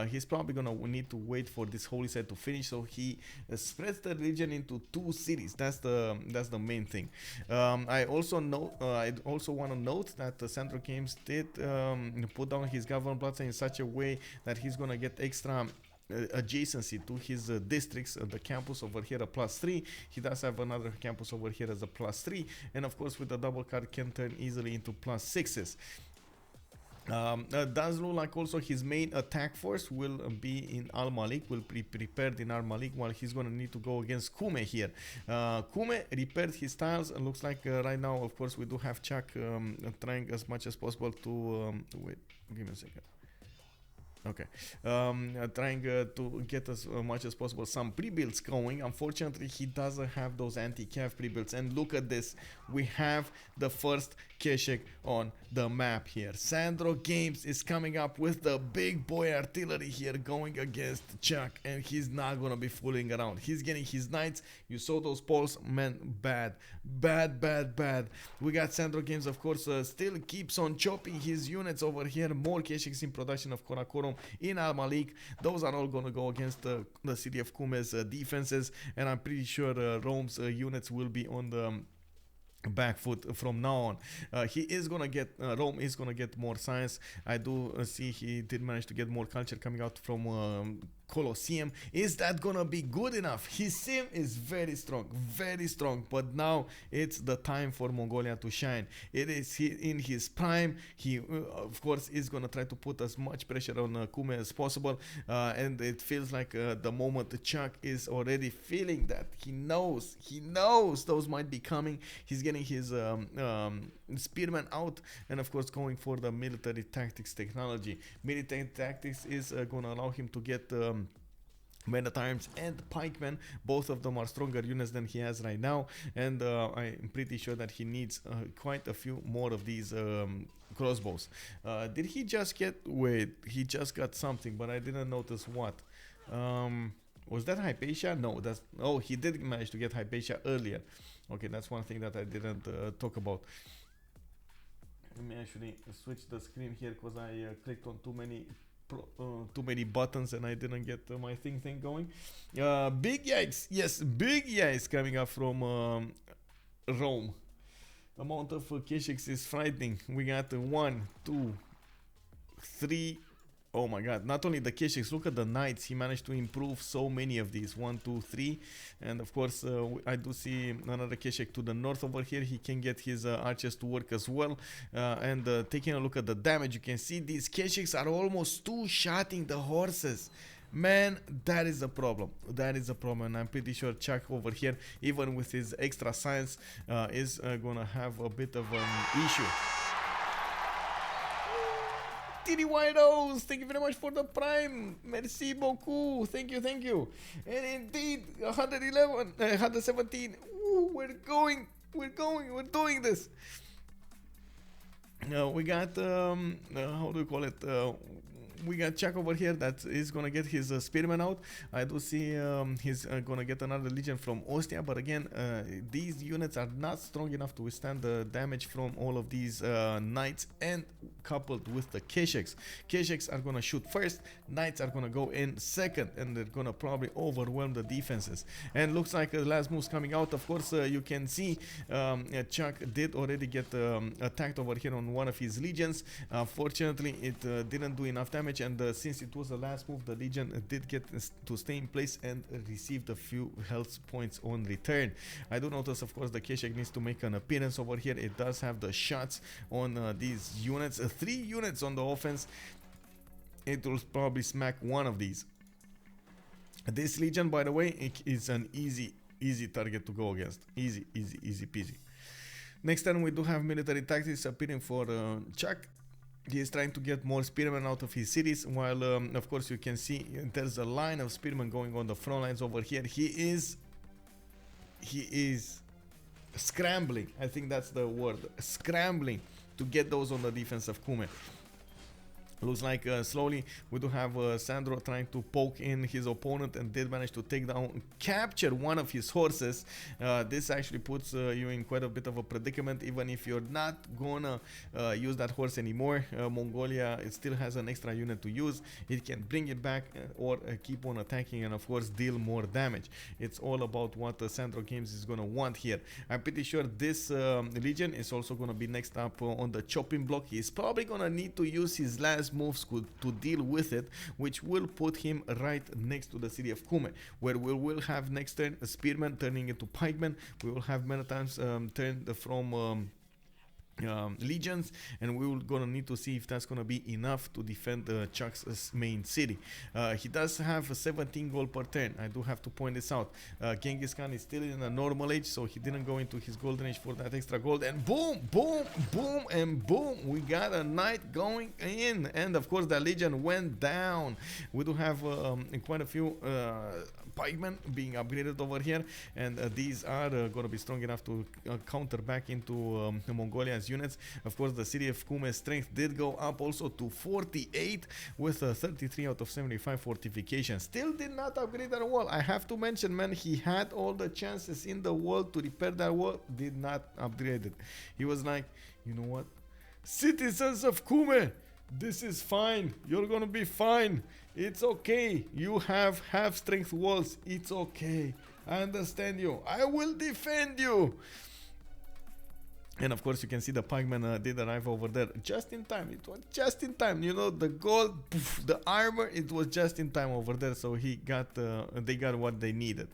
He's probably gonna need to wait for this holy site to finish, so he spreads the religion into 2 cities. That's the main thing. I also want to note that SandroGames did put down his government blood in such a way that he's gonna get extra adjacency to his districts. The campus over here a +3. He does have another campus over here as a +3, and of course with the double card can turn easily into +6s. Does look like also his main attack force will be in Al Malik, will be prepared in Al Malik, while he's gonna need to go against Kume here. Kume repaired his tiles. Looks like right now, of course, we do have ChucK trying as much as possible to wait, give me a second. Okay, trying to get as much as possible some pre-builds going. Unfortunately, he doesn't have those anti-cav pre-builds. And look at this, we have the first KSHK on the map here. SandroGames is coming up with the big boy artillery here going against ChucK, and he's not gonna be fooling around. He's getting his knights. You saw those poles, man, bad. We got SandroGames, of course, still keeps on chopping his units over here. More KSHKs in production of Karakorum in Al Malik. Those are all gonna go against the city of Kume's defenses, and I'm pretty sure Rome's units will be on the back foot from now on. He is gonna get Rome is gonna get more science. I do see he did manage to get more culture coming out from Colosseum. Is that gonna be good enough? His sim is very strong, but now it's the time for Mongolia to shine. It is in his prime. He of course is gonna try to put as much pressure on Kume as possible, and it feels like the moment ChucK is already feeling that. He knows those might be coming. He's getting his spearmen out, and of course going for the military tactics technology. Military tactics is gonna allow him to get Men at Arms and Pikemen. Both of them are stronger units than he has right now, and I'm pretty sure that he needs quite a few more of these crossbows. Did he just get, wait, he just got something, but I didn't notice what. Was that Hypatia? No, that's, oh, he did manage to get Hypatia earlier. Okay, that's one thing that I didn't talk about. Let me actually switch the screen here because I clicked on too many buttons and I didn't get my thing going. Big yikes, yes, big yikes coming up from Rome. Amount of KSHKs is frightening. We got 1, 2, 3. Oh my god, not only the KSHKs, look at the knights. He managed to improve so many of these. 1, 2, 3. And of course, I do see another KSHK to the north over here. He can get his archers to work as well. And taking a look at the damage, you can see these KSHKs are almost two-shotting the horses. Man, that is a problem. That is a problem. And I'm pretty sure ChucK over here, even with his extra science, is gonna have a bit of an issue. Titty Whitos, thank you very much for the prime. Merci beaucoup. Thank you. And indeed, 111, 117. Ooh, we're doing this. We got, how do you call it? We got ChucK over here that is gonna get his spearman out. I do see he's gonna get another legion from Ostia, but again, these units are not strong enough to withstand the damage from all of these knights, and coupled with the KSHKs. KSHKs are gonna shoot first, knights are gonna go in second, and they're gonna probably overwhelm the defenses. And looks like the last move's coming out. Of course, you can see ChucK did already get attacked over here on one of his legions. Fortunately, it didn't do enough damage, and since it was the last move, the legion did get to stay in place and received a few health points on return. I do notice, of course, the KSHK needs to make an appearance over here. It does have the shots on these units, 3 units on the offense. It will probably smack one of these. This legion, by the way, it is an easy target to go against. Easy peasy. Next turn, we do have military tactics appearing for ChucK. He is trying to get more spearmen out of his cities, while of course you can see there's a line of spearmen going on the front lines over here. He is scrambling, I think that's the word, scrambling to get those on the defense of Kume. Looks like slowly we do have Sandro trying to poke in his opponent and did manage to take down, capture one of his horses. This actually puts you in quite a bit of a predicament, even if you're not gonna use that horse anymore. Mongolia, it still has an extra unit to use. It can bring it back or keep on attacking and of course deal more damage. It's all about what SandroGames is gonna want here. I'm pretty sure this Legion is also gonna be next up on the chopping block. He's probably gonna need to use his last moves to deal with it, which will put him right next to the city of Kume, where we will have next turn a spearman turning into pikeman. We will have many times turned from legions, and we will gonna need to see if that's gonna be enough to defend ChucK's main city. He does have 17 gold per turn. I do have to point this out. Genghis Khan is still in a normal age, so he didn't go into his golden age for that extra gold, and boom, boom, boom, and boom, we got a knight going in, and of course the legion went down. We do have quite a few pikemen being upgraded over here, and these are gonna be strong enough to counter back into Mongolia's units. Of course, the city of Kume's strength did go up also to 48 with 33 out of 75 fortifications. Still did not upgrade that wall. I have to mention, man, he had all the chances in the world to repair that wall, did not upgrade it. He was like, you know what, citizens of Kume, this is fine, you're gonna be fine, it's okay, you have half strength walls, it's okay, I understand you, I will defend you. And of course you can see the pikemen did arrive over there just in time. It was just in time, you know, the gold, poof, the armor, it was just in time over there, so he got they got what they needed.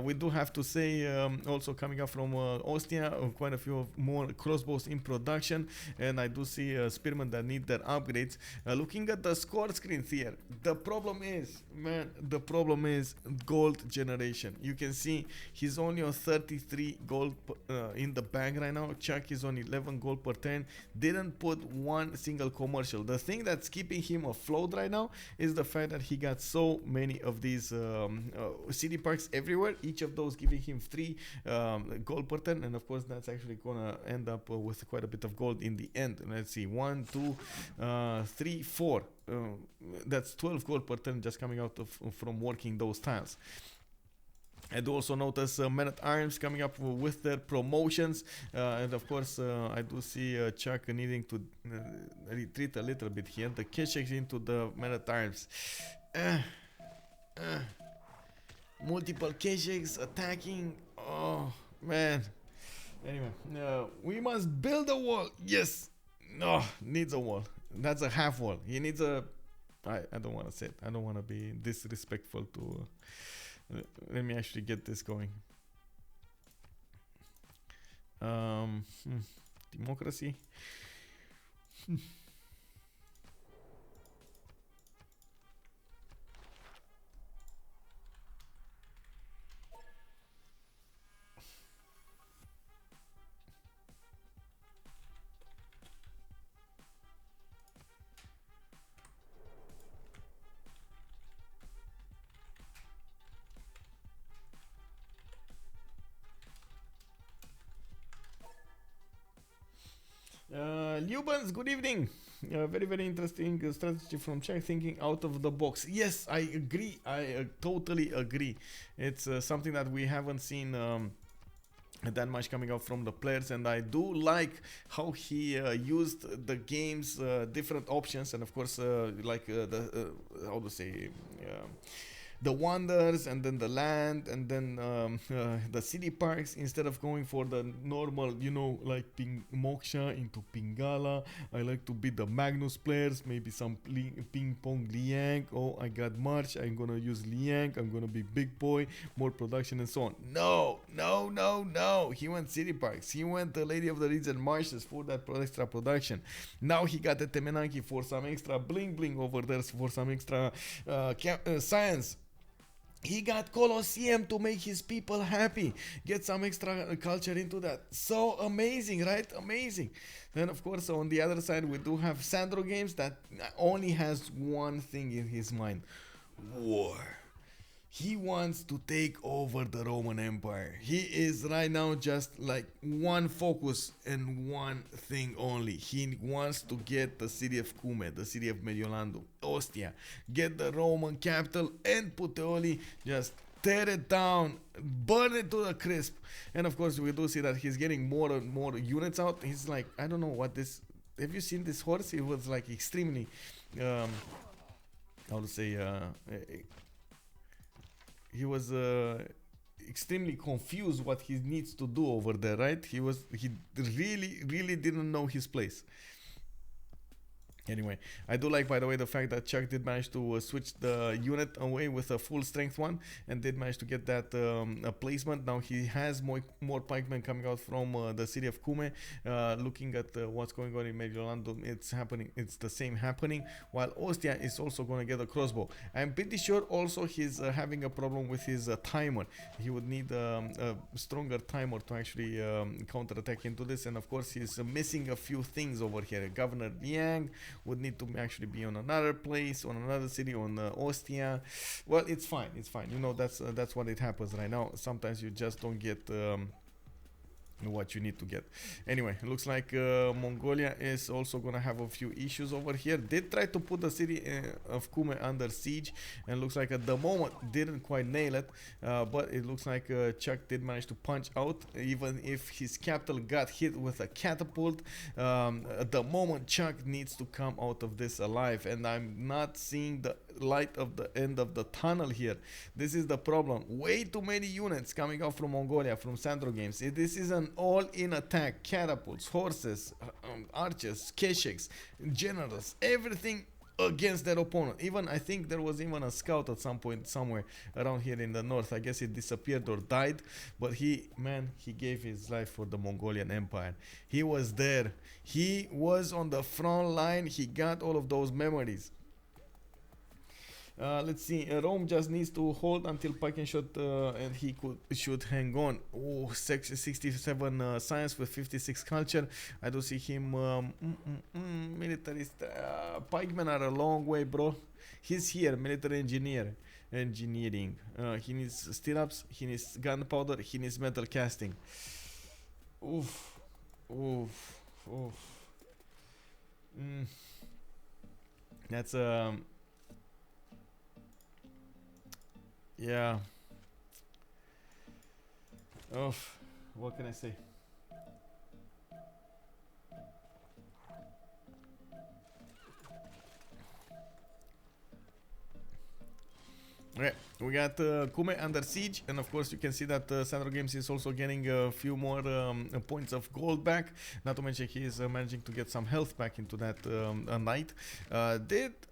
We do have to say also coming up from Ostia, quite a few more crossbows in production, and I do see spearmen that need their upgrades. Looking at the score screens here, the problem is, man, the problem is gold generation. You can see he's only on 33 gold in the bank right now. ChucK is on 11 gold per turn, didn't put one single commercial. The thing that's keeping him afloat right now is the fact that he got so many of these city parks everywhere, each of those giving him 3 gold per turn, and of course that's actually gonna end up with quite a bit of gold in the end. Let's see, 1 2 3 4, that's 12 gold per turn just coming out of from working those tiles. I do also notice men-at-arms coming up with their promotions, and of course I do see ChucK needing to retreat a little bit here. The KOTH into the men-at-arms. Multiple KOTHs attacking. Oh man. Anyway, we must build a wall. Yes. No, needs a wall. That's a half wall. He needs a. I don't want to say it. I don't want to be disrespectful to. Let me actually get this going. Democracy. Lubans, good evening. Very, very interesting strategy from ChucK, thinking out of the box. Yes, I agree. I totally agree. It's something that we haven't seen that much coming out from the players, and I do like how he used the game's different options, and of course like the how to say the wonders, and then the land, and then the city parks, instead of going for the normal, you know, like Moksha into Pingala. I like to beat the Magnus players, maybe some ping pong Liang. Oh, I got March, I'm gonna use Liang, I'm gonna be big boy, more production and so on. No, no, no, no. He went city parks, he went the Lady of the Region Marshes for that extra production. Now he got the Temenanki for some extra bling bling over there, for some extra science. He got Colosseum to make his people happy, get some extra culture into that. So amazing, right? Amazing. Then of course on the other side we do have SandroGames that only has one thing in his mind: war. he wants to take over the Roman Empire. He is right now just like one focus and one thing only. He wants to get the city of Cume, the city of Mediolando, Ostia, get the Roman capital, and Puteoli, just tear it down, burn it to the crisp. And of course, we do see that he's getting more and more units out. He's like, I don't know what this. Have you seen this horse? It was like extremely, how to say, he was extremely confused what he needs to do over there, right? He really didn't know his place. Anyway, I do like, by the way, the fact that ChucK did manage to switch the unit away with a full strength one and did manage to get that placement. Now he has more pikemen coming out from the city of Cume. Looking at what's going on in Mediolando, it's happening. It's the same happening. While Ostia is also going to get a crossbow. I'm pretty sure also he's having a problem with his timer. He would need a stronger timer to actually counterattack into this. And of course, he's missing a few things over here. Governor Liang would need to actually be on another place, on another city, on Ostia. Well, it's fine, you know, that's what it happens right now. Sometimes you just don't get what you need to get. Anyway, looks like Mongolia is also gonna have a few issues over here. Did try to put the city of Cume under siege, and looks like at the moment didn't quite nail it, but it looks like ChucK did manage to punch out, even if his capital got hit with a catapult. At the moment, ChucK needs to come out of this alive, and I'm not seeing the light of the end of the tunnel here. This is the problem. Way too many units coming out from Mongolia, from SandroGames. This is an all-in attack. Catapults, horses, archers, Kesheks, generals, everything against their opponent. Even I think there was even a scout at some point somewhere around here in the north. I guess it disappeared or died, but he gave his life for the Mongolian Empire. He was there. He was on the front line. He got all of those memories. Let's see. Rome just needs to hold until Pike and shot, and he should hang on. Oh, 67 science with 56 culture. I do see him militarist. Pikemen are a long way, bro. He's here, military engineering. He needs stirrups. He needs gunpowder. He needs metal casting. Oof. That's yeah. Oh, what can I say? Okay, we got Cume under siege, and of course you can see that SandroGames is also getting a few more points of gold back. Not to mention he is managing to get some health back into that knight.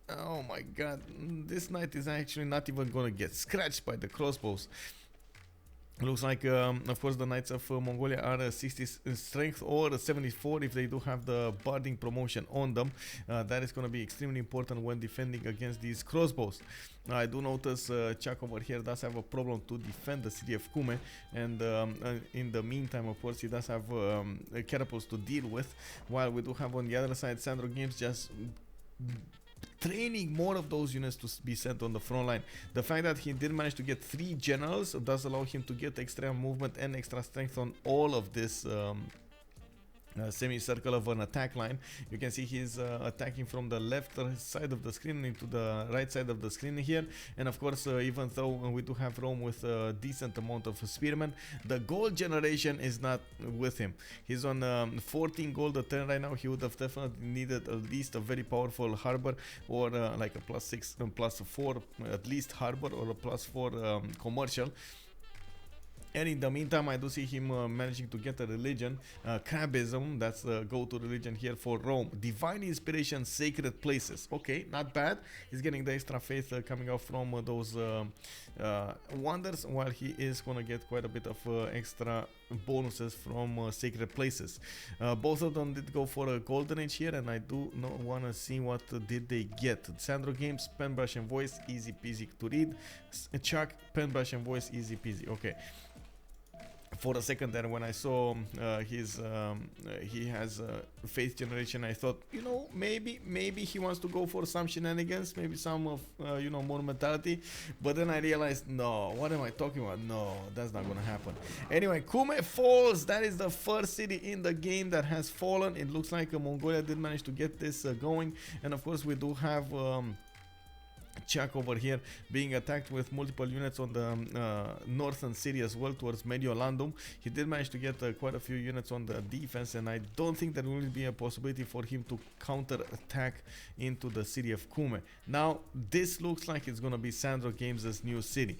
Oh my god, this knight is actually not even gonna get scratched by the crossbows. Looks like, of course, the Knights of Mongolia are 60 strength or 74 if they do have the barding promotion on them. That is going to be extremely important when defending against these crossbows. I do notice ChucK over here does have a problem to defend the city of Cume, and in the meantime, of course, he does have catapults to deal with, while we do have on the other side SandroGames just training more of those units to be sent on the front line. The fact that he did manage to get 3 generals does allow him to get extra movement and extra strength on all of this semicircle of an attack line. You can see he's attacking from the left side of the screen into the right side of the screen here, and of course even though we do have Rome with a decent amount of spearmen, the gold generation is not with him. He's on 14 gold a turn right now. He would have definitely needed at least a very powerful harbor, or like a +6 and +4 at least harbor, or a +4 commercial. And in the meantime, I do see him managing to get a religion, Crabism. That's the go-to religion here for Rome. Divine inspiration, sacred places. Okay, not bad. He's getting the extra faith coming out from those wonders, while he is going to get quite a bit of extra bonuses from sacred places. Both of them did go for a golden age here, and I do not want to see what did they get. SandroGames, pen, brush, and voice, easy peasy to read. ChucK, pen, brush, and voice, easy peasy. Okay. for a second there when I saw he has faith generation, I thought, you know, maybe he wants to go for some shenanigans, maybe some of you know, monumentality, but then I realized, no, what am I talking about? No, that's not gonna happen. Anyway, Kume falls. That is the first city in the game that has fallen. It looks like Mongolia did manage to get this going, and of course we do have ChucK over here being attacked with multiple units on the northern city as well, towards Mediolandum. He did manage to get quite a few units on the defense, and I don't think there will be a possibility for him to counter attack into the city of Kume. Now this looks like it's gonna be SandroGames' new city.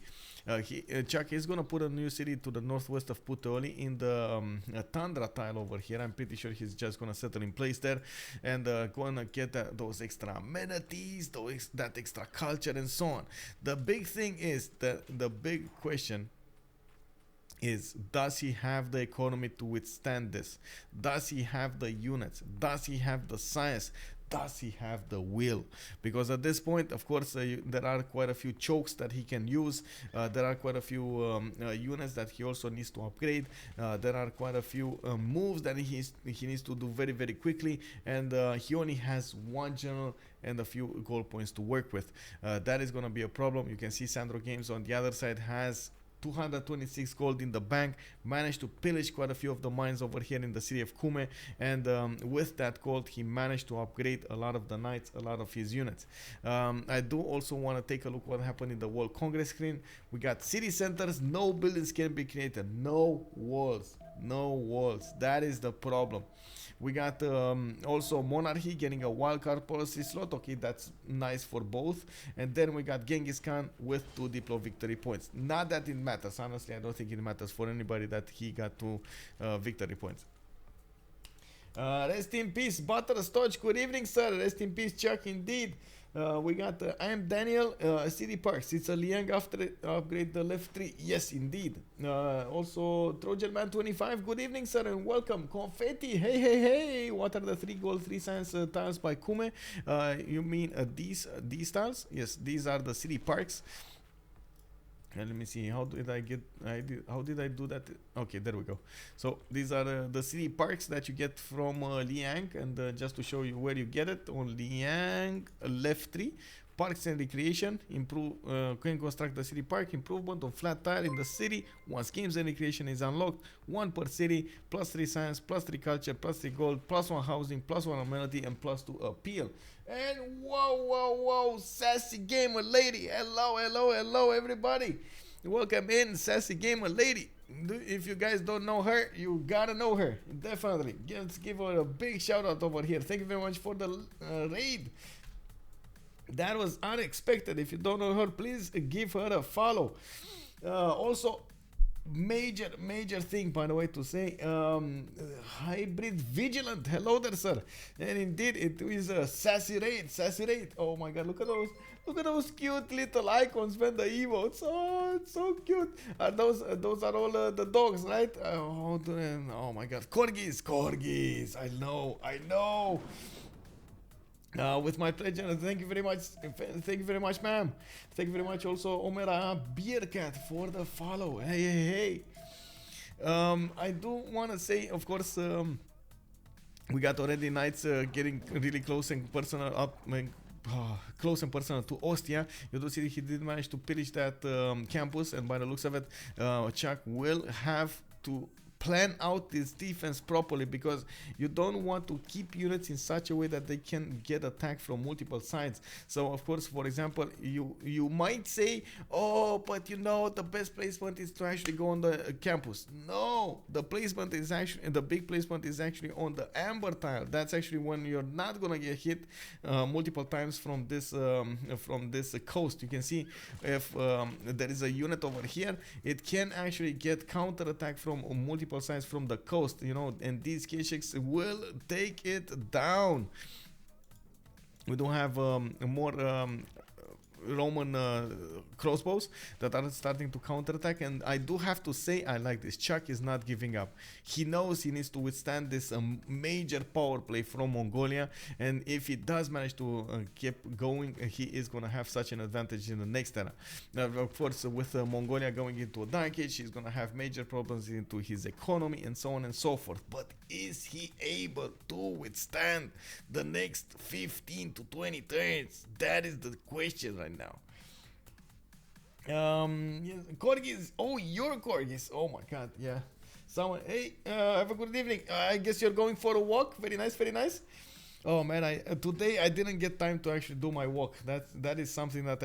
ChucK is going to put a new city to the northwest of Puteoli in the Tundra tile over here. I'm pretty sure he's just going to settle in place there and going to get those extra amenities, that extra culture and so on. The big thing is that the big question is, does he have the economy to withstand this? Does he have the units? Does he have the science? Does he have the will? Because at this point, of course, there are quite a few chokes that he can use. There are quite a few units that he also needs to upgrade. There are quite a few moves that he needs to do very, very quickly. And he only has one general and a few gold points to work with. That is going to be a problem. You can see SandroGames on the other side has 226 gold in the bank, managed to pillage quite a few of the mines over here in the city of Kume, and with that gold he managed to upgrade a lot of the knights, a lot of his units. I do also want to take a look what happened in the World Congress screen. We got city centers, no buildings can be created, no walls, that is the problem. We got also monarchy getting a wildcard policy slot. Okay, that's nice for both. And then we got Genghis Khan with 2 Diplo victory points. Not that it matters, honestly. I don't think it matters for anybody that he got 2 victory points. Rest in peace, Butterscotch. Good evening, sir. Rest in peace, ChucK. Indeed. We got I am Daniel, City Parks. It's a Liang after upgrade the left 3. Yes, indeed. Also, Trojan Man 25. Good evening, sir, and welcome. Confetti. Hey. What are the 3 gold 3 science tiles by Kume? You mean these tiles? Yes, these are the City Parks. Let me see, how did I do that? Okay, there we go. So these are the city parks that you get from Liang, and just to show you where you get it, on Liang left 3, parks and recreation, improve, can construct the city park, improvement on flat tile in the city. Once games and recreation is unlocked, 1 per city, plus 3 science, plus 3 culture, plus 3 gold, plus 1 housing, plus 1 amenity, and plus 2 appeal. And whoa, sassy gamer lady. Hello, everybody. Welcome in, sassy gamer lady. If you guys don't know her, you gotta know her. Definitely. Let's give her a big shout out over here. Thank you very much for the raid. That was unexpected. If you don't know her, please give her a follow. Also, major thing, by the way, to say, hybrid vigilant. Hello there, sir. And indeed it is a sassy raid. Oh my god, look at those cute little icons, man. The emotes, oh, it's so cute. Those are all the dogs, right? Oh my god, corgis. I know. With my pleasure. Thank you very much, ma'am. Thank you very much also, Omera Beercat, for the follow. Hey. I do want to say, of course, we got already knights getting really close and personal to Ostia. You do see he did manage to pillage that campus, and by the looks of it, ChucK will have to plan out this defense properly, because you don't want to keep units in such a way that they can get attacked from multiple sides. So of course, for example, you might say, oh, but you know, the best placement is to actually go on the campus. No, the big placement is actually on the amber tile. That's actually when you're not gonna get hit multiple times from this coast. You can see if there is a unit over here, it can actually get counter attack from multiple sides from the coast, you know, and these KSHs will take it down. We don't have more Roman crossbows that are starting to counterattack. And I do have to say, I like this. ChucK is not giving up. He knows he needs to withstand this major power play from Mongolia, and if he does manage to keep going, he is going to have such an advantage in the next era. Now, of course, with Mongolia going into a dark age, he's going to have major problems into his economy and so on and so forth. But is he able to withstand the next 15 to 20 turns? That is the question right now. Yes, corgis. Oh, your corgis. Oh my god, yeah. Someone, hey, have a good evening. I guess you're going for a walk. Very nice, very nice. Oh man, today I didn't get time to actually do my walk. That is something that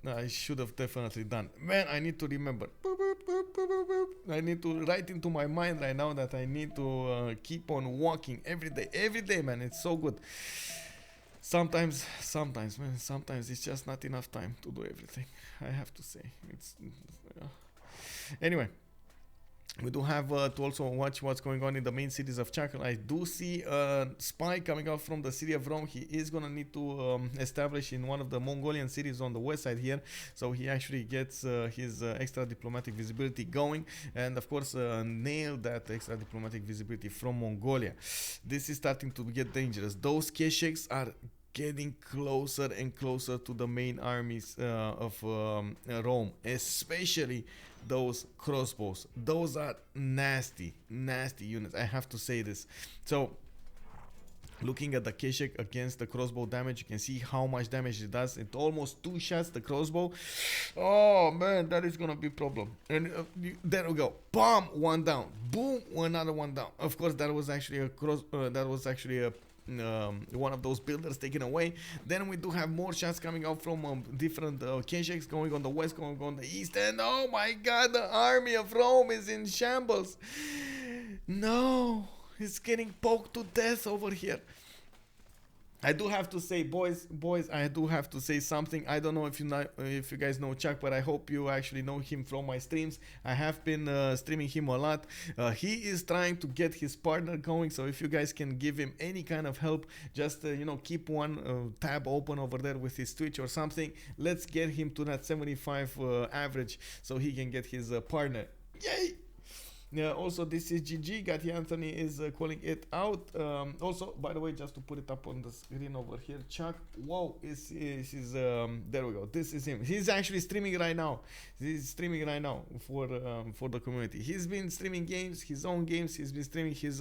I should have definitely done. Man, I need to remember. Boop, boop, boop, boop, boop, boop. I need to write into my mind right now that I need to keep on walking every day, man. It's so good. Sometimes, man, sometimes it's just not enough time to do everything. I have to say, anyway. We do have to also watch what's going on in the main cities of ChucK. I do see a spy coming out from the city of Rome. He is going to need to establish in one of the Mongolian cities on the west side here. So he actually gets his extra diplomatic visibility going. And of course, nail that extra diplomatic visibility from Mongolia. This is starting to get dangerous. Those KOTHs are getting closer and closer to the main armies of Rome, especially those crossbows. Those are nasty units, I have to say this. So looking at the KOTH against the crossbow damage, you can see how much damage it does. It's almost 2 shots the crossbow. Oh man, that is gonna be a problem. And there we go, bomb, one down, boom, another one down. Of course, that was actually a one of those builders taken away. Then we do have more shots coming out from different KOTHs going on the west, going on the east, and oh my god, the army of Rome is in shambles. No, it's getting poked to death over here. I do have to say, boys, I do have to say something. I don't know if you guys know ChucK, but I hope you actually know him from my streams. I have been streaming him a lot. He is trying to get his partner going, so if you guys can give him any kind of help, just keep one tab open over there with his Twitch or something. Let's get him to that 75 average so he can get his partner. Yay! Yeah, also, this is GG. Gatti Anthony is calling it out. Also, by the way, just to put it up on the screen over here, ChucK. Whoa, there we go. This is him. He's actually streaming right now. He's streaming right now for the community. He's been streaming games, his own games. He's been streaming his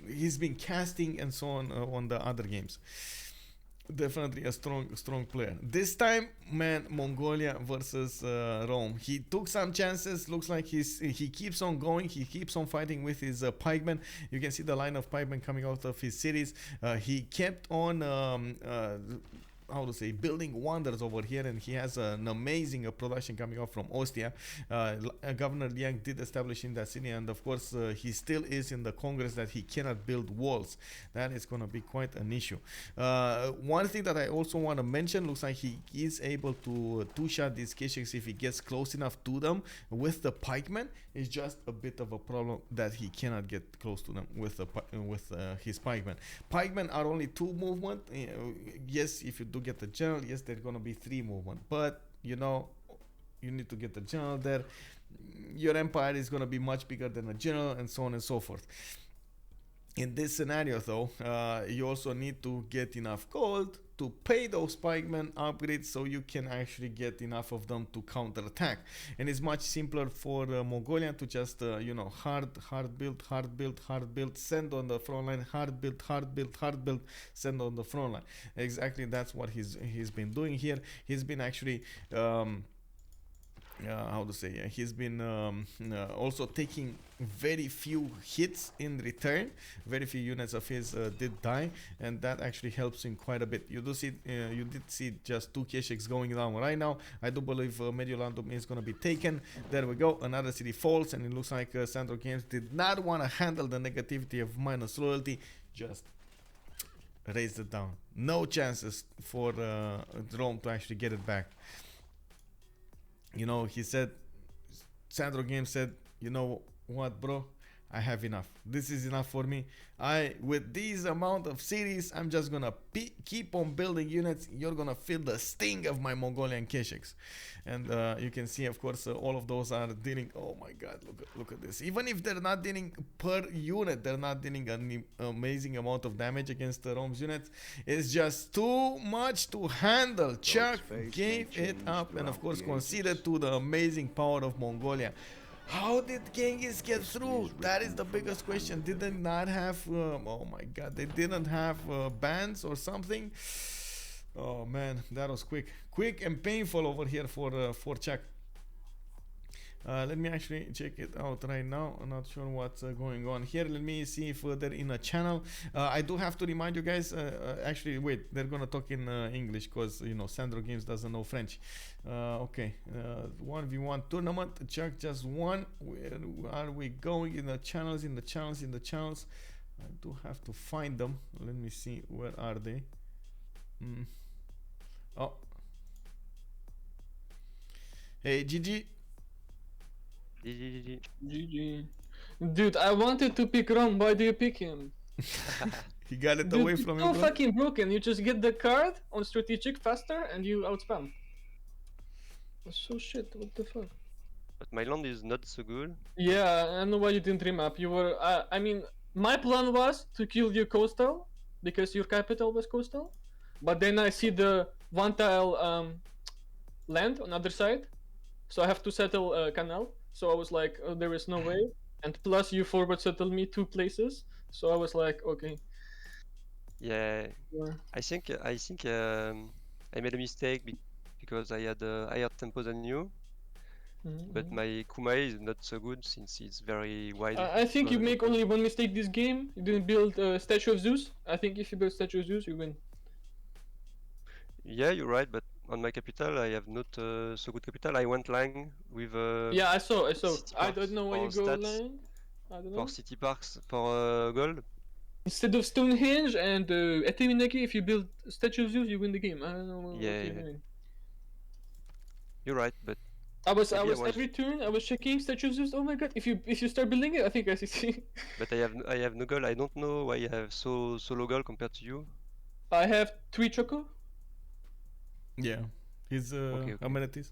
he's been casting and so on the other games. Definitely a strong player. This time, man, Mongolia versus Rome. He took some chances. Looks like he keeps on going. He keeps on fighting with his pikemen. You can see the line of pikemen coming out of his cities. He kept on building wonders over here, and he has an amazing production coming out from Ostia. Governor Liang did establish in that city, and of course he still is in the Congress that he cannot build walls. That is going to be quite an issue. One thing that I also want to mention, looks like he is able to two-shot these KOTHs if he gets close enough to them with the pikemen. It's just a bit of a problem that he cannot get close to them with his pikemen. Pikemen are only 2 movement. Yes, if you do get the general, yes, there's gonna be 3 movement, but you need to get the general there. Your empire is gonna be much bigger than a general, and so on and so forth. In this scenario though, you also need to get enough gold to pay those pikemen upgrades so you can actually get enough of them to counterattack. And it's much simpler for Mongolia to just hard build, send on the front line, hard build, send on the front line. Exactly, that's what he's been doing here. He's been actually he's been also taking very few hits in return. Very few units of his did die, and that actually helps him quite a bit. You did see just 2 KOTHs going down right now. I do believe Mediolandum is going to be taken. There we go, another city falls, and it looks like SandroGames did not want to handle the negativity of minus loyalty, just raised it down. No chances for Rome to actually get it back. He said, SandroGames said, you know what, bro, I have enough. This is enough for me. With these amount of cities, I'm just gonna keep on building units. You're gonna feel the sting of my Mongolian Keshiks. And you can see, of course, all of those are dealing. Oh my God, look at this. Even if they're not dealing per unit, they're not dealing an amazing amount of damage against the Rome's units. It's just too much to handle. ChucK gave it up and, of course, conceded to the amazing power of Mongolia. How did Genghis get through? That is the biggest question. Did they not have, oh my God, they didn't have bands or something? Oh man, that was quick and painful over here for ChucK. Let me actually check it out right now. I'm not sure what's going on here. Let me see if they're in a channel. I do have to remind you guys, actually wait, they're gonna talk in English because you know SandroGames doesn't know French. Okay, 1v1 tournament. ChucK just won. Where are we going? In the channels. I do have to find them. Let me see, where are they? Oh, hey GG. GG. Dude, I wanted to pick Rom. Why do you pick him? He got it Dude, away it's from so you, bro. fucking broken. You just get the card on strategic faster and you outspam. That's so shit. What the fuck? But my land is not so good. Yeah, I know why you didn't remap. You were. I mean, my plan was to kill you coastal because your capital was coastal, but then I see the one tile land on other side, so I have to settle canal. So I was like, oh, there is no way. And plus, you forward settled me 2 places, so I was like, okay. Yeah, Yeah. I think I made a mistake because I had higher tempo than you. But my Kumai is not so good since it's very wide. I think you make only one mistake this game. You didn't build Statue of Zeus. I think if you build Statue of Zeus, you win. Yeah, you're right, but on my capital I have not so good capital. I went Lang with Yeah, I saw. city I parks don't know why for you go stats, land. I don't know. for city parks for gold. Instead of Stonehenge and Eteminaki, if you build Statue of Zeus, you win the game. I don't know what Yeah, you're yeah. doing. You're right, but I was maybe every turn I was checking Statue of Zeus. Oh my god! If you start building it, I think I see. but I have no gold. I don't know why I have so low gold compared to you. I have 3 choco. Yeah, his Okay. amenities.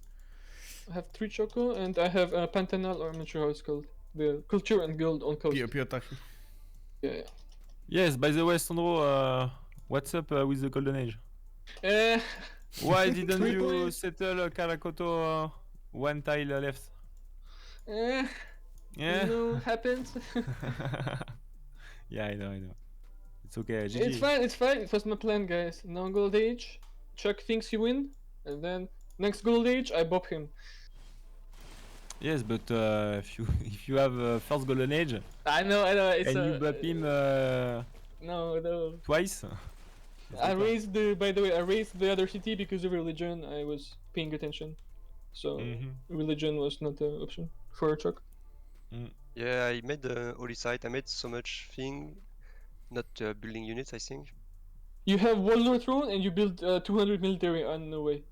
I have 3 choco and I have Pantanal, or I'm not sure how it's called. The culture and guild on coast. Pure Taki. Yeah. Yes, by the way, Sandro, what's up with the Golden Age? Why didn't 3 you points. settle Karakoto one tile left? Yeah. You know, happens. Yeah, I know. It's okay, GG. It's fine. It was my plan, guys. Now gold age, ChucK thinks he win, and then next gold age, I bop him. Yes, but if you have first Golden Age I know. It's and you bop him no. twice. I raised the other city because of religion. I was paying attention, so religion was not an option for ChucK. Yeah, I made the holy site. I made so much thing, not building units. I think. You have Warlord Throne and you build 200 military on the way.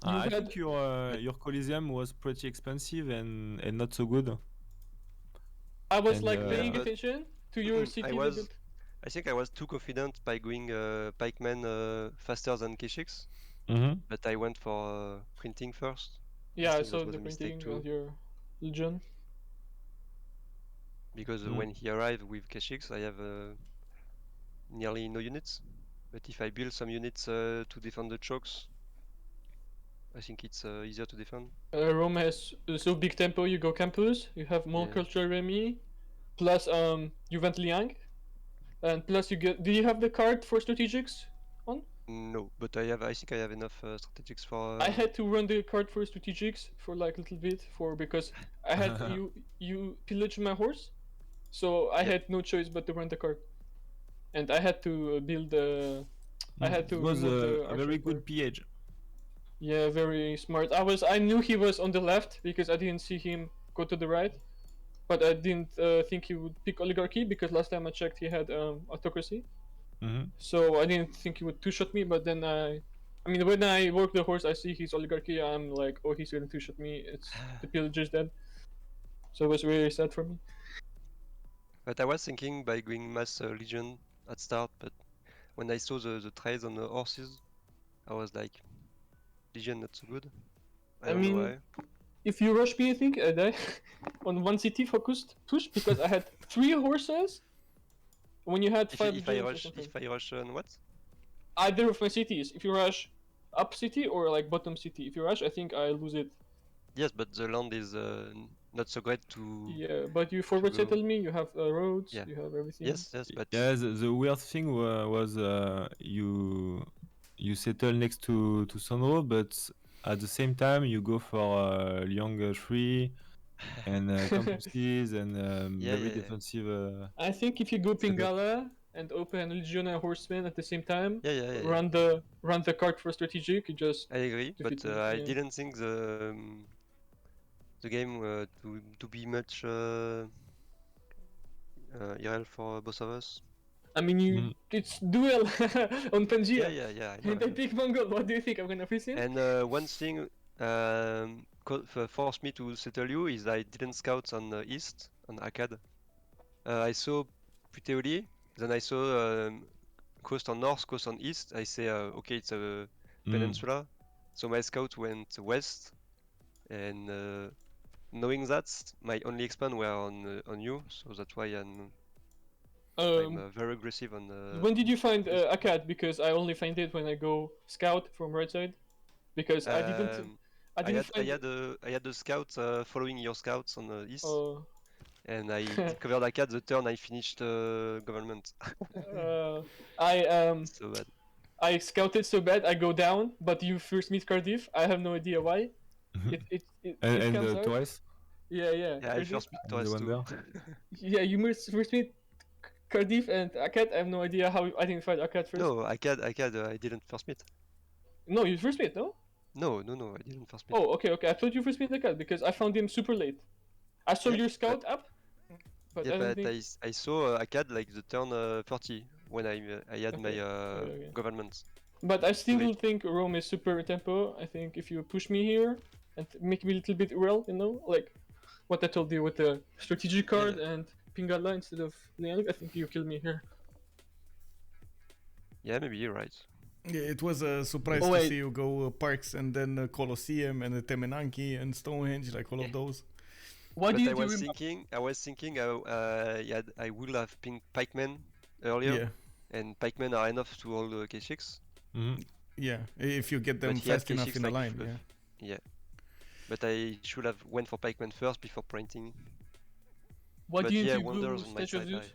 I think your Coliseum was pretty expensive and not so good. I was And, paying attention to your city. I think I was too confident by going pikemen faster than K6. But I went for printing first. Yeah, I saw the printing of your legion. Because when he arrived with K6, I have nearly no units. But if I build some units to defend the chokes, I think it's easier to defend. Rome has so big tempo. You go campus. You have more cultural Remy, plus you went Liang, and plus you get. Do you have the card for strategics on? No, but I think I have enough strategics for. I had to run the card for strategics for like a little bit because I had you pillage my horse, so I had no choice but to run the card, and I had to build I had to. It was a very good PH. Yeah, very smart. I knew he was on the left because I didn't see him go to the right, but I didn't think he would pick oligarchy because last time I checked he had autocracy. So I didn't think he would two-shot me, but then when I work the horse, I see his oligarchy. I'm like, oh, he's gonna two-shot me. It's the pillager's dead. so it was really sad for me. But I was thinking by going mass legion at start, but when I saw the trades on the horses, I was like, legion not so good. I don't know mean, why. if you rush me, I think I die on one city focused push because I had 3 horses when you had 5 If I games or rush, something. if I rush on what? Either of my cities. If you rush up city or like bottom city. If you rush, I think I lose it. Yes, but the land is not so great to. Yeah, but you forward go. settle me. You have roads. Yeah. You have everything. Yes, but Yeah, the weird thing was you settle next to Sandro, but at the same time you go for Liang 3 and campuses and Yeah, very yeah, yeah. defensive. I think if you go setup. Pingala and open Legion and Horseman at the same time, Yeah, yeah, yeah. run the card for strategic, you just I agree, but defeat me, I yeah. didn't think the game to be much IRL for both of us. I mean, it's duel on Pangea. Yeah, I know. And I pick Mongol. What do you think? I'm gonna freeze him? And one thing forced me to settle you is I didn't scout on the east on Akkad. I saw pretty early, then I saw coast on north, coast on east. I say okay, it's a peninsula. So my scout went west, and knowing that, my only expand were on you, so that's why I'm very aggressive on. When did you find Akkad? Because I only find it when I go scout from right side. Because I didn't I had the scout following your scouts on the east, Oh. and I covered Akkad the turn I finished government. So bad. I scouted so bad I go down, but you first meet Cardiff. I have no idea why. It comes out. Twice. Yeah. Yeah, I first meet twice too. Yeah, you first meet Cardiff and Akkad. I have no idea how you identified Akkad first. No, Akkad, I didn't first meet. No, you first meet, no? No, I didn't first meet. Oh, okay. I thought you first meet Akkad because I found him super late. I saw your scout up, but I saw Akkad like the turn 30 when I had my government. But I still think Rome is super tempo. I think if you push me here and make me a little bit real, like what I told you with the strategic card and Pingala instead of Liang, I think you kill me here. Yeah, maybe you're right. Yeah, it was a surprise to see you go Parks and then Colosseum and Temenanki and Stonehenge, like all of those. Why but did I was thinking I will have pikemen earlier, and pikemen are enough to hold the K6. Yeah, if you get them fast enough in the line. Yeah. But I should have went for pikemen first before printing. Why didn't you go Statue of Zeus?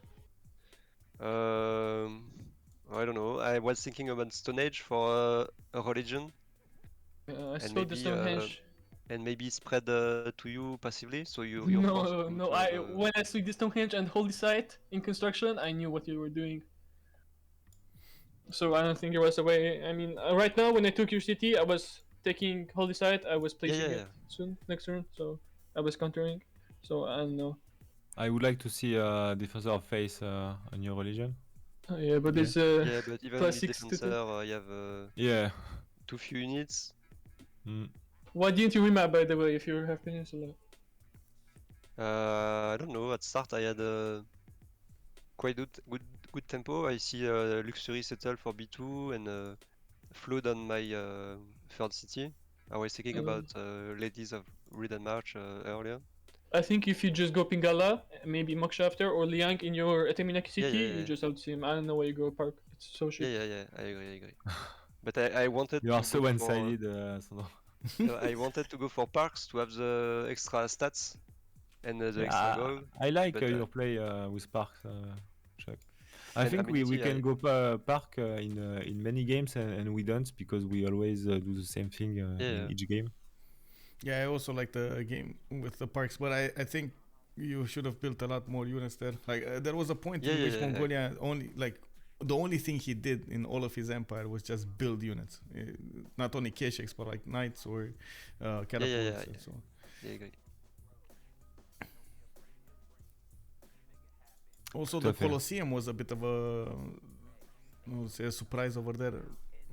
I don't know. I was thinking about Stone Age for a religion. I saw the Stonehenge. And maybe spread to you passively, so you. No. When I saw the Stonehenge and Holy Site in construction, I knew what you were doing. So I don't think there was a way. I mean, right now when I took your city, I was taking Holy Site. I was placing it soon next turn, so I was countering. So I don't know. I would like to see a defensor of face on your religion. Yeah, but there's but even with defensor, you have too few units. Why didn't you remap, by the way, if you have Peninsula? I don't know. At start, I had quite good tempo. I see Luxury settle for B2 and flood on my third city. I was thinking about Ladies of Reed and March earlier. I think if you just go Pingala, maybe Moksha after, or Liang in your Eteminaki city, you just outsee him. I don't know where you go Park. It's so shit. Yeah, I agree. But I wanted You are so one-sided, Sandro. I wanted to go for Parks to have the extra stats and the extra goal. I like your play with Parks, ChucK. I think we can go Park in many games and we don't because we always do the same thing in each game. Yeah, I also like the game with the Parks, but I think you should have built a lot more units there. Like there was a point in which Mongolia the only thing he did in all of his empire was just build units, not only K6 but like knights or catapults and so on. Yeah, agree. Also, the Colosseum was a bit of a surprise over there.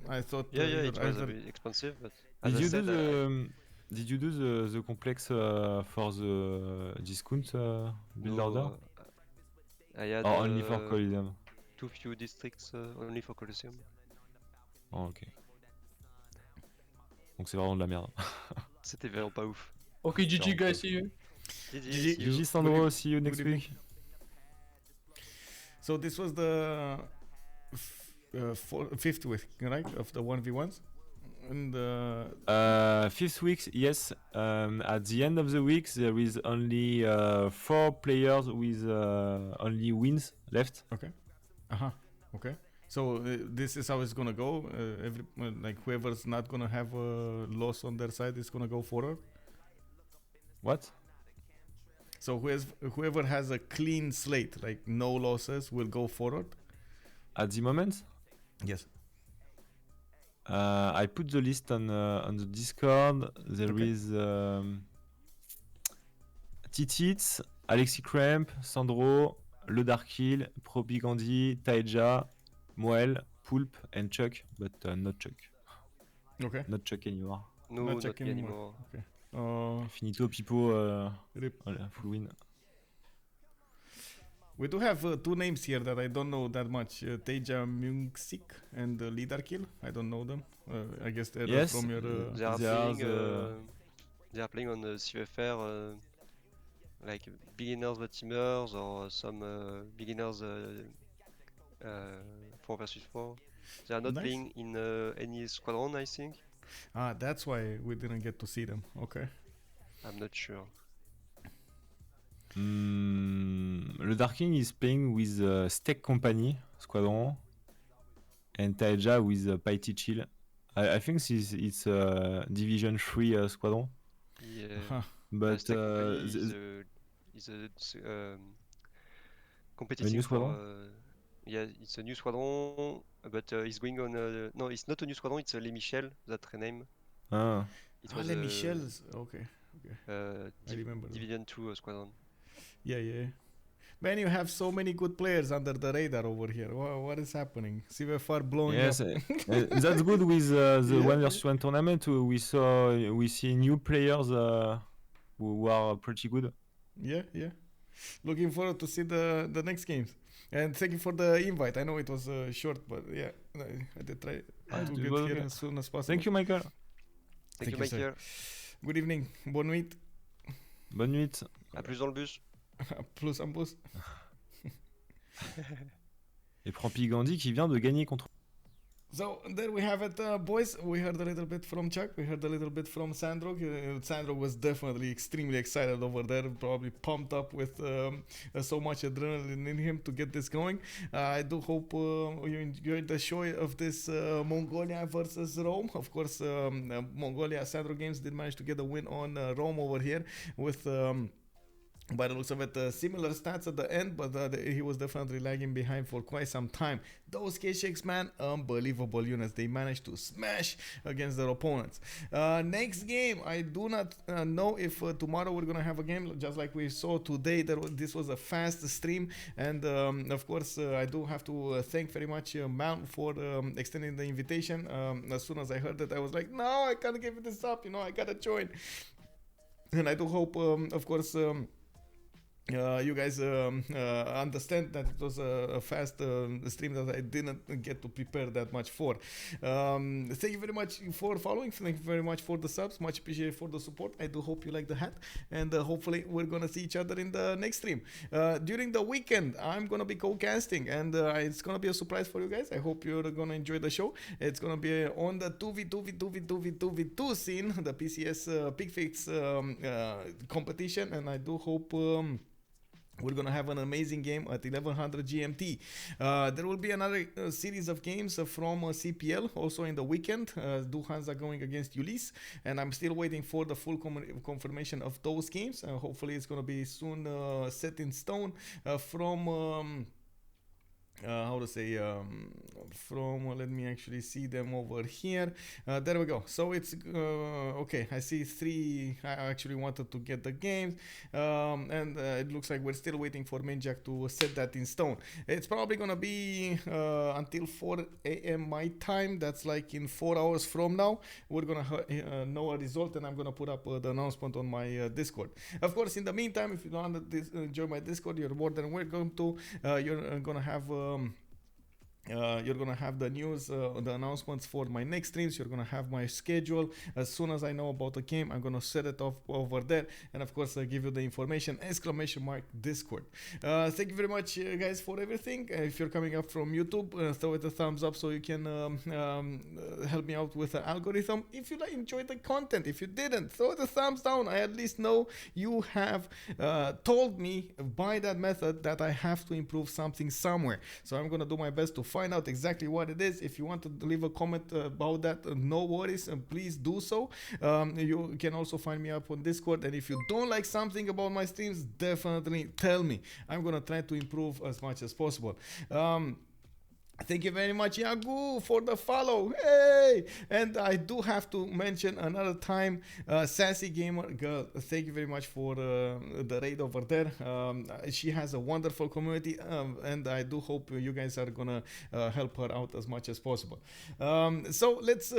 I thought it was a bit expensive, but did you do Did you do the complex for the discount build order? I had Or only for Colosseum? too few districts only for Colosseum. Oh, ok. Donc c'est vraiment de la merde. C'était vraiment pas ouf. Okay, GG guys, see you. GG Sandro, see you next week. So this was the fifth week, right, of the 1v1s? And fifth week, yes. At the end of the week, there is only 4 players with only wins left. Okay. Okay. So this is how it's gonna go. Like whoever's not gonna have a loss on their side is gonna go forward. What? So whoever has a clean slate, like no losses, will go forward. At the moment? Yes. I put the list on the Discord. There is Titits, Alexis Cramp, Sandro, Le Darkhill, Probi Gandhi, Taeja, Moel, Pulp, and ChucK, but not ChucK. Okay. Not ChucK anymore. No, not ChucK anymore. Okay. Finito Pipo, voilà, full win. We do have 2 names here that I don't know that much. Taeja Myungsik and Lidarkill. I don't know them. I guess they're from your... They are playing on the CFR, like beginners but teamers or some beginners 4 versus 4. They are not playing in any squadron, I think. Ah, that's why we didn't get to see them. Okay. I'm not sure. Le Dark King is playing with Steak Company Squadron and Taeja with Piety Chill. I think it's Division 3 Squadron. Yeah. But is a competitive. A new squadron? Yeah, it's a new squadron, but it's going on. No, it's not a new squadron. It's Les Michel, that rename. Ah. It was Les Michels. Okay. I remember. Division 2 squadron. Yeah. Man, you have so many good players under the radar over here. What is happening? CFR blowing up. That's good with the 1 vs 1 tournament. We see new players who are pretty good. Yeah. Looking forward to see the next games. And thank you for the invite. I know it was short, but yeah, I did try to get here as soon as possible. Thank you, Michael. Thank you, Michael. Good evening. Bonne nuit. Bonne nuit. À plus dans le bus. Plus en bus. Et Probi Gandhi qui vient de gagner contre. So there we have it, boys. We heard a little bit from ChucK. We heard a little bit from Sandro. Sandro was definitely extremely excited over there, probably pumped up with so much adrenaline in him to get this going. I do hope you enjoyed the show of this Mongolia versus Rome. Of course, Mongolia, SandroGames did manage to get a win on Rome over here with... by the looks of it, similar stats at the end, but he was definitely lagging behind for quite some time. Those K-Shakes, man, unbelievable units. They managed to smash against their opponents. Next game, I do not know if tomorrow we're going to have a game, just like we saw today. This was a fast stream, and of course, I do have to thank very much Mount for extending the invitation. As soon as I heard it, I was like, no, I can't give this up, I gotta join. And I do hope, of course... you guys understand that it was a fast stream that I didn't get to prepare that much for. Thank you very much for following. Thank you very much for the subs. Much appreciated for the support. I do hope you like the hat. And hopefully we're going to see each other in the next stream. During the weekend, I'm going to be co-casting. And it's going to be a surprise for you guys. I hope you're going to enjoy the show. It's going to be on the 2v2 scene. The PCS Pickfix competition. And I do hope... we're going to have an amazing game at 1100 GMT. There will be another series of games from CPL also in the weekend. Duhanza going against Ulysse. And I'm still waiting for the full confirmation of those games. Hopefully it's going to be soon set in stone from... how to say, from, let me actually see them over here. There we go. So it's okay. I see 3. I actually wanted to get the games, and it looks like we're still waiting for Manjack to set that in stone. It's probably gonna be until 4 a.m. my time. That's like in 4 hours from now. We're gonna know a result, and I'm gonna put up the announcement on my Discord. Of course, in the meantime, if you don't enjoy my Discord, you're more than welcome to. You're gonna have the news, the announcements for my next streams. You're gonna have my schedule. As soon as I know about the game, I'm gonna set it off over there, and of course give you the information. !Discord. Thank you very much, guys, for everything. If you're coming up from YouTube, throw it a thumbs up so you can help me out with the algorithm. If you enjoyed the content, if you didn't, throw it a thumbs down. I at least know you have told me by that method that I have to improve something somewhere. So I'm gonna do my best to find out exactly what it is. If you want to leave a comment about that, no worries, please do so. You can also find me up on Discord, and if you don't like something about my streams, definitely tell me. I'm gonna try to improve as much as possible. Thank you very much, Yagu, for the follow. Hey! And I do have to mention another time, Sassy Gamer Girl, thank you very much for the raid over there. She has a wonderful community, and I do hope you guys are gonna help her out as much as possible. So let's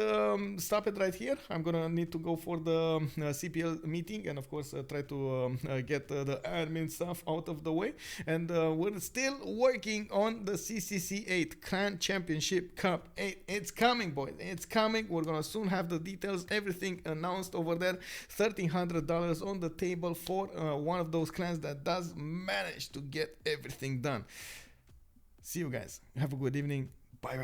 stop it right here. I'm gonna need to go for the CPL meeting, and of course try to get the admin stuff out of the way. And we're still working on the CCC 8 Grand Championship Cup 8. It's coming, boys. It's coming. We're gonna soon have the details, everything announced over there. $1,300 on the table for one of those clans that does manage to get everything done. See you guys. Have a good evening. Bye.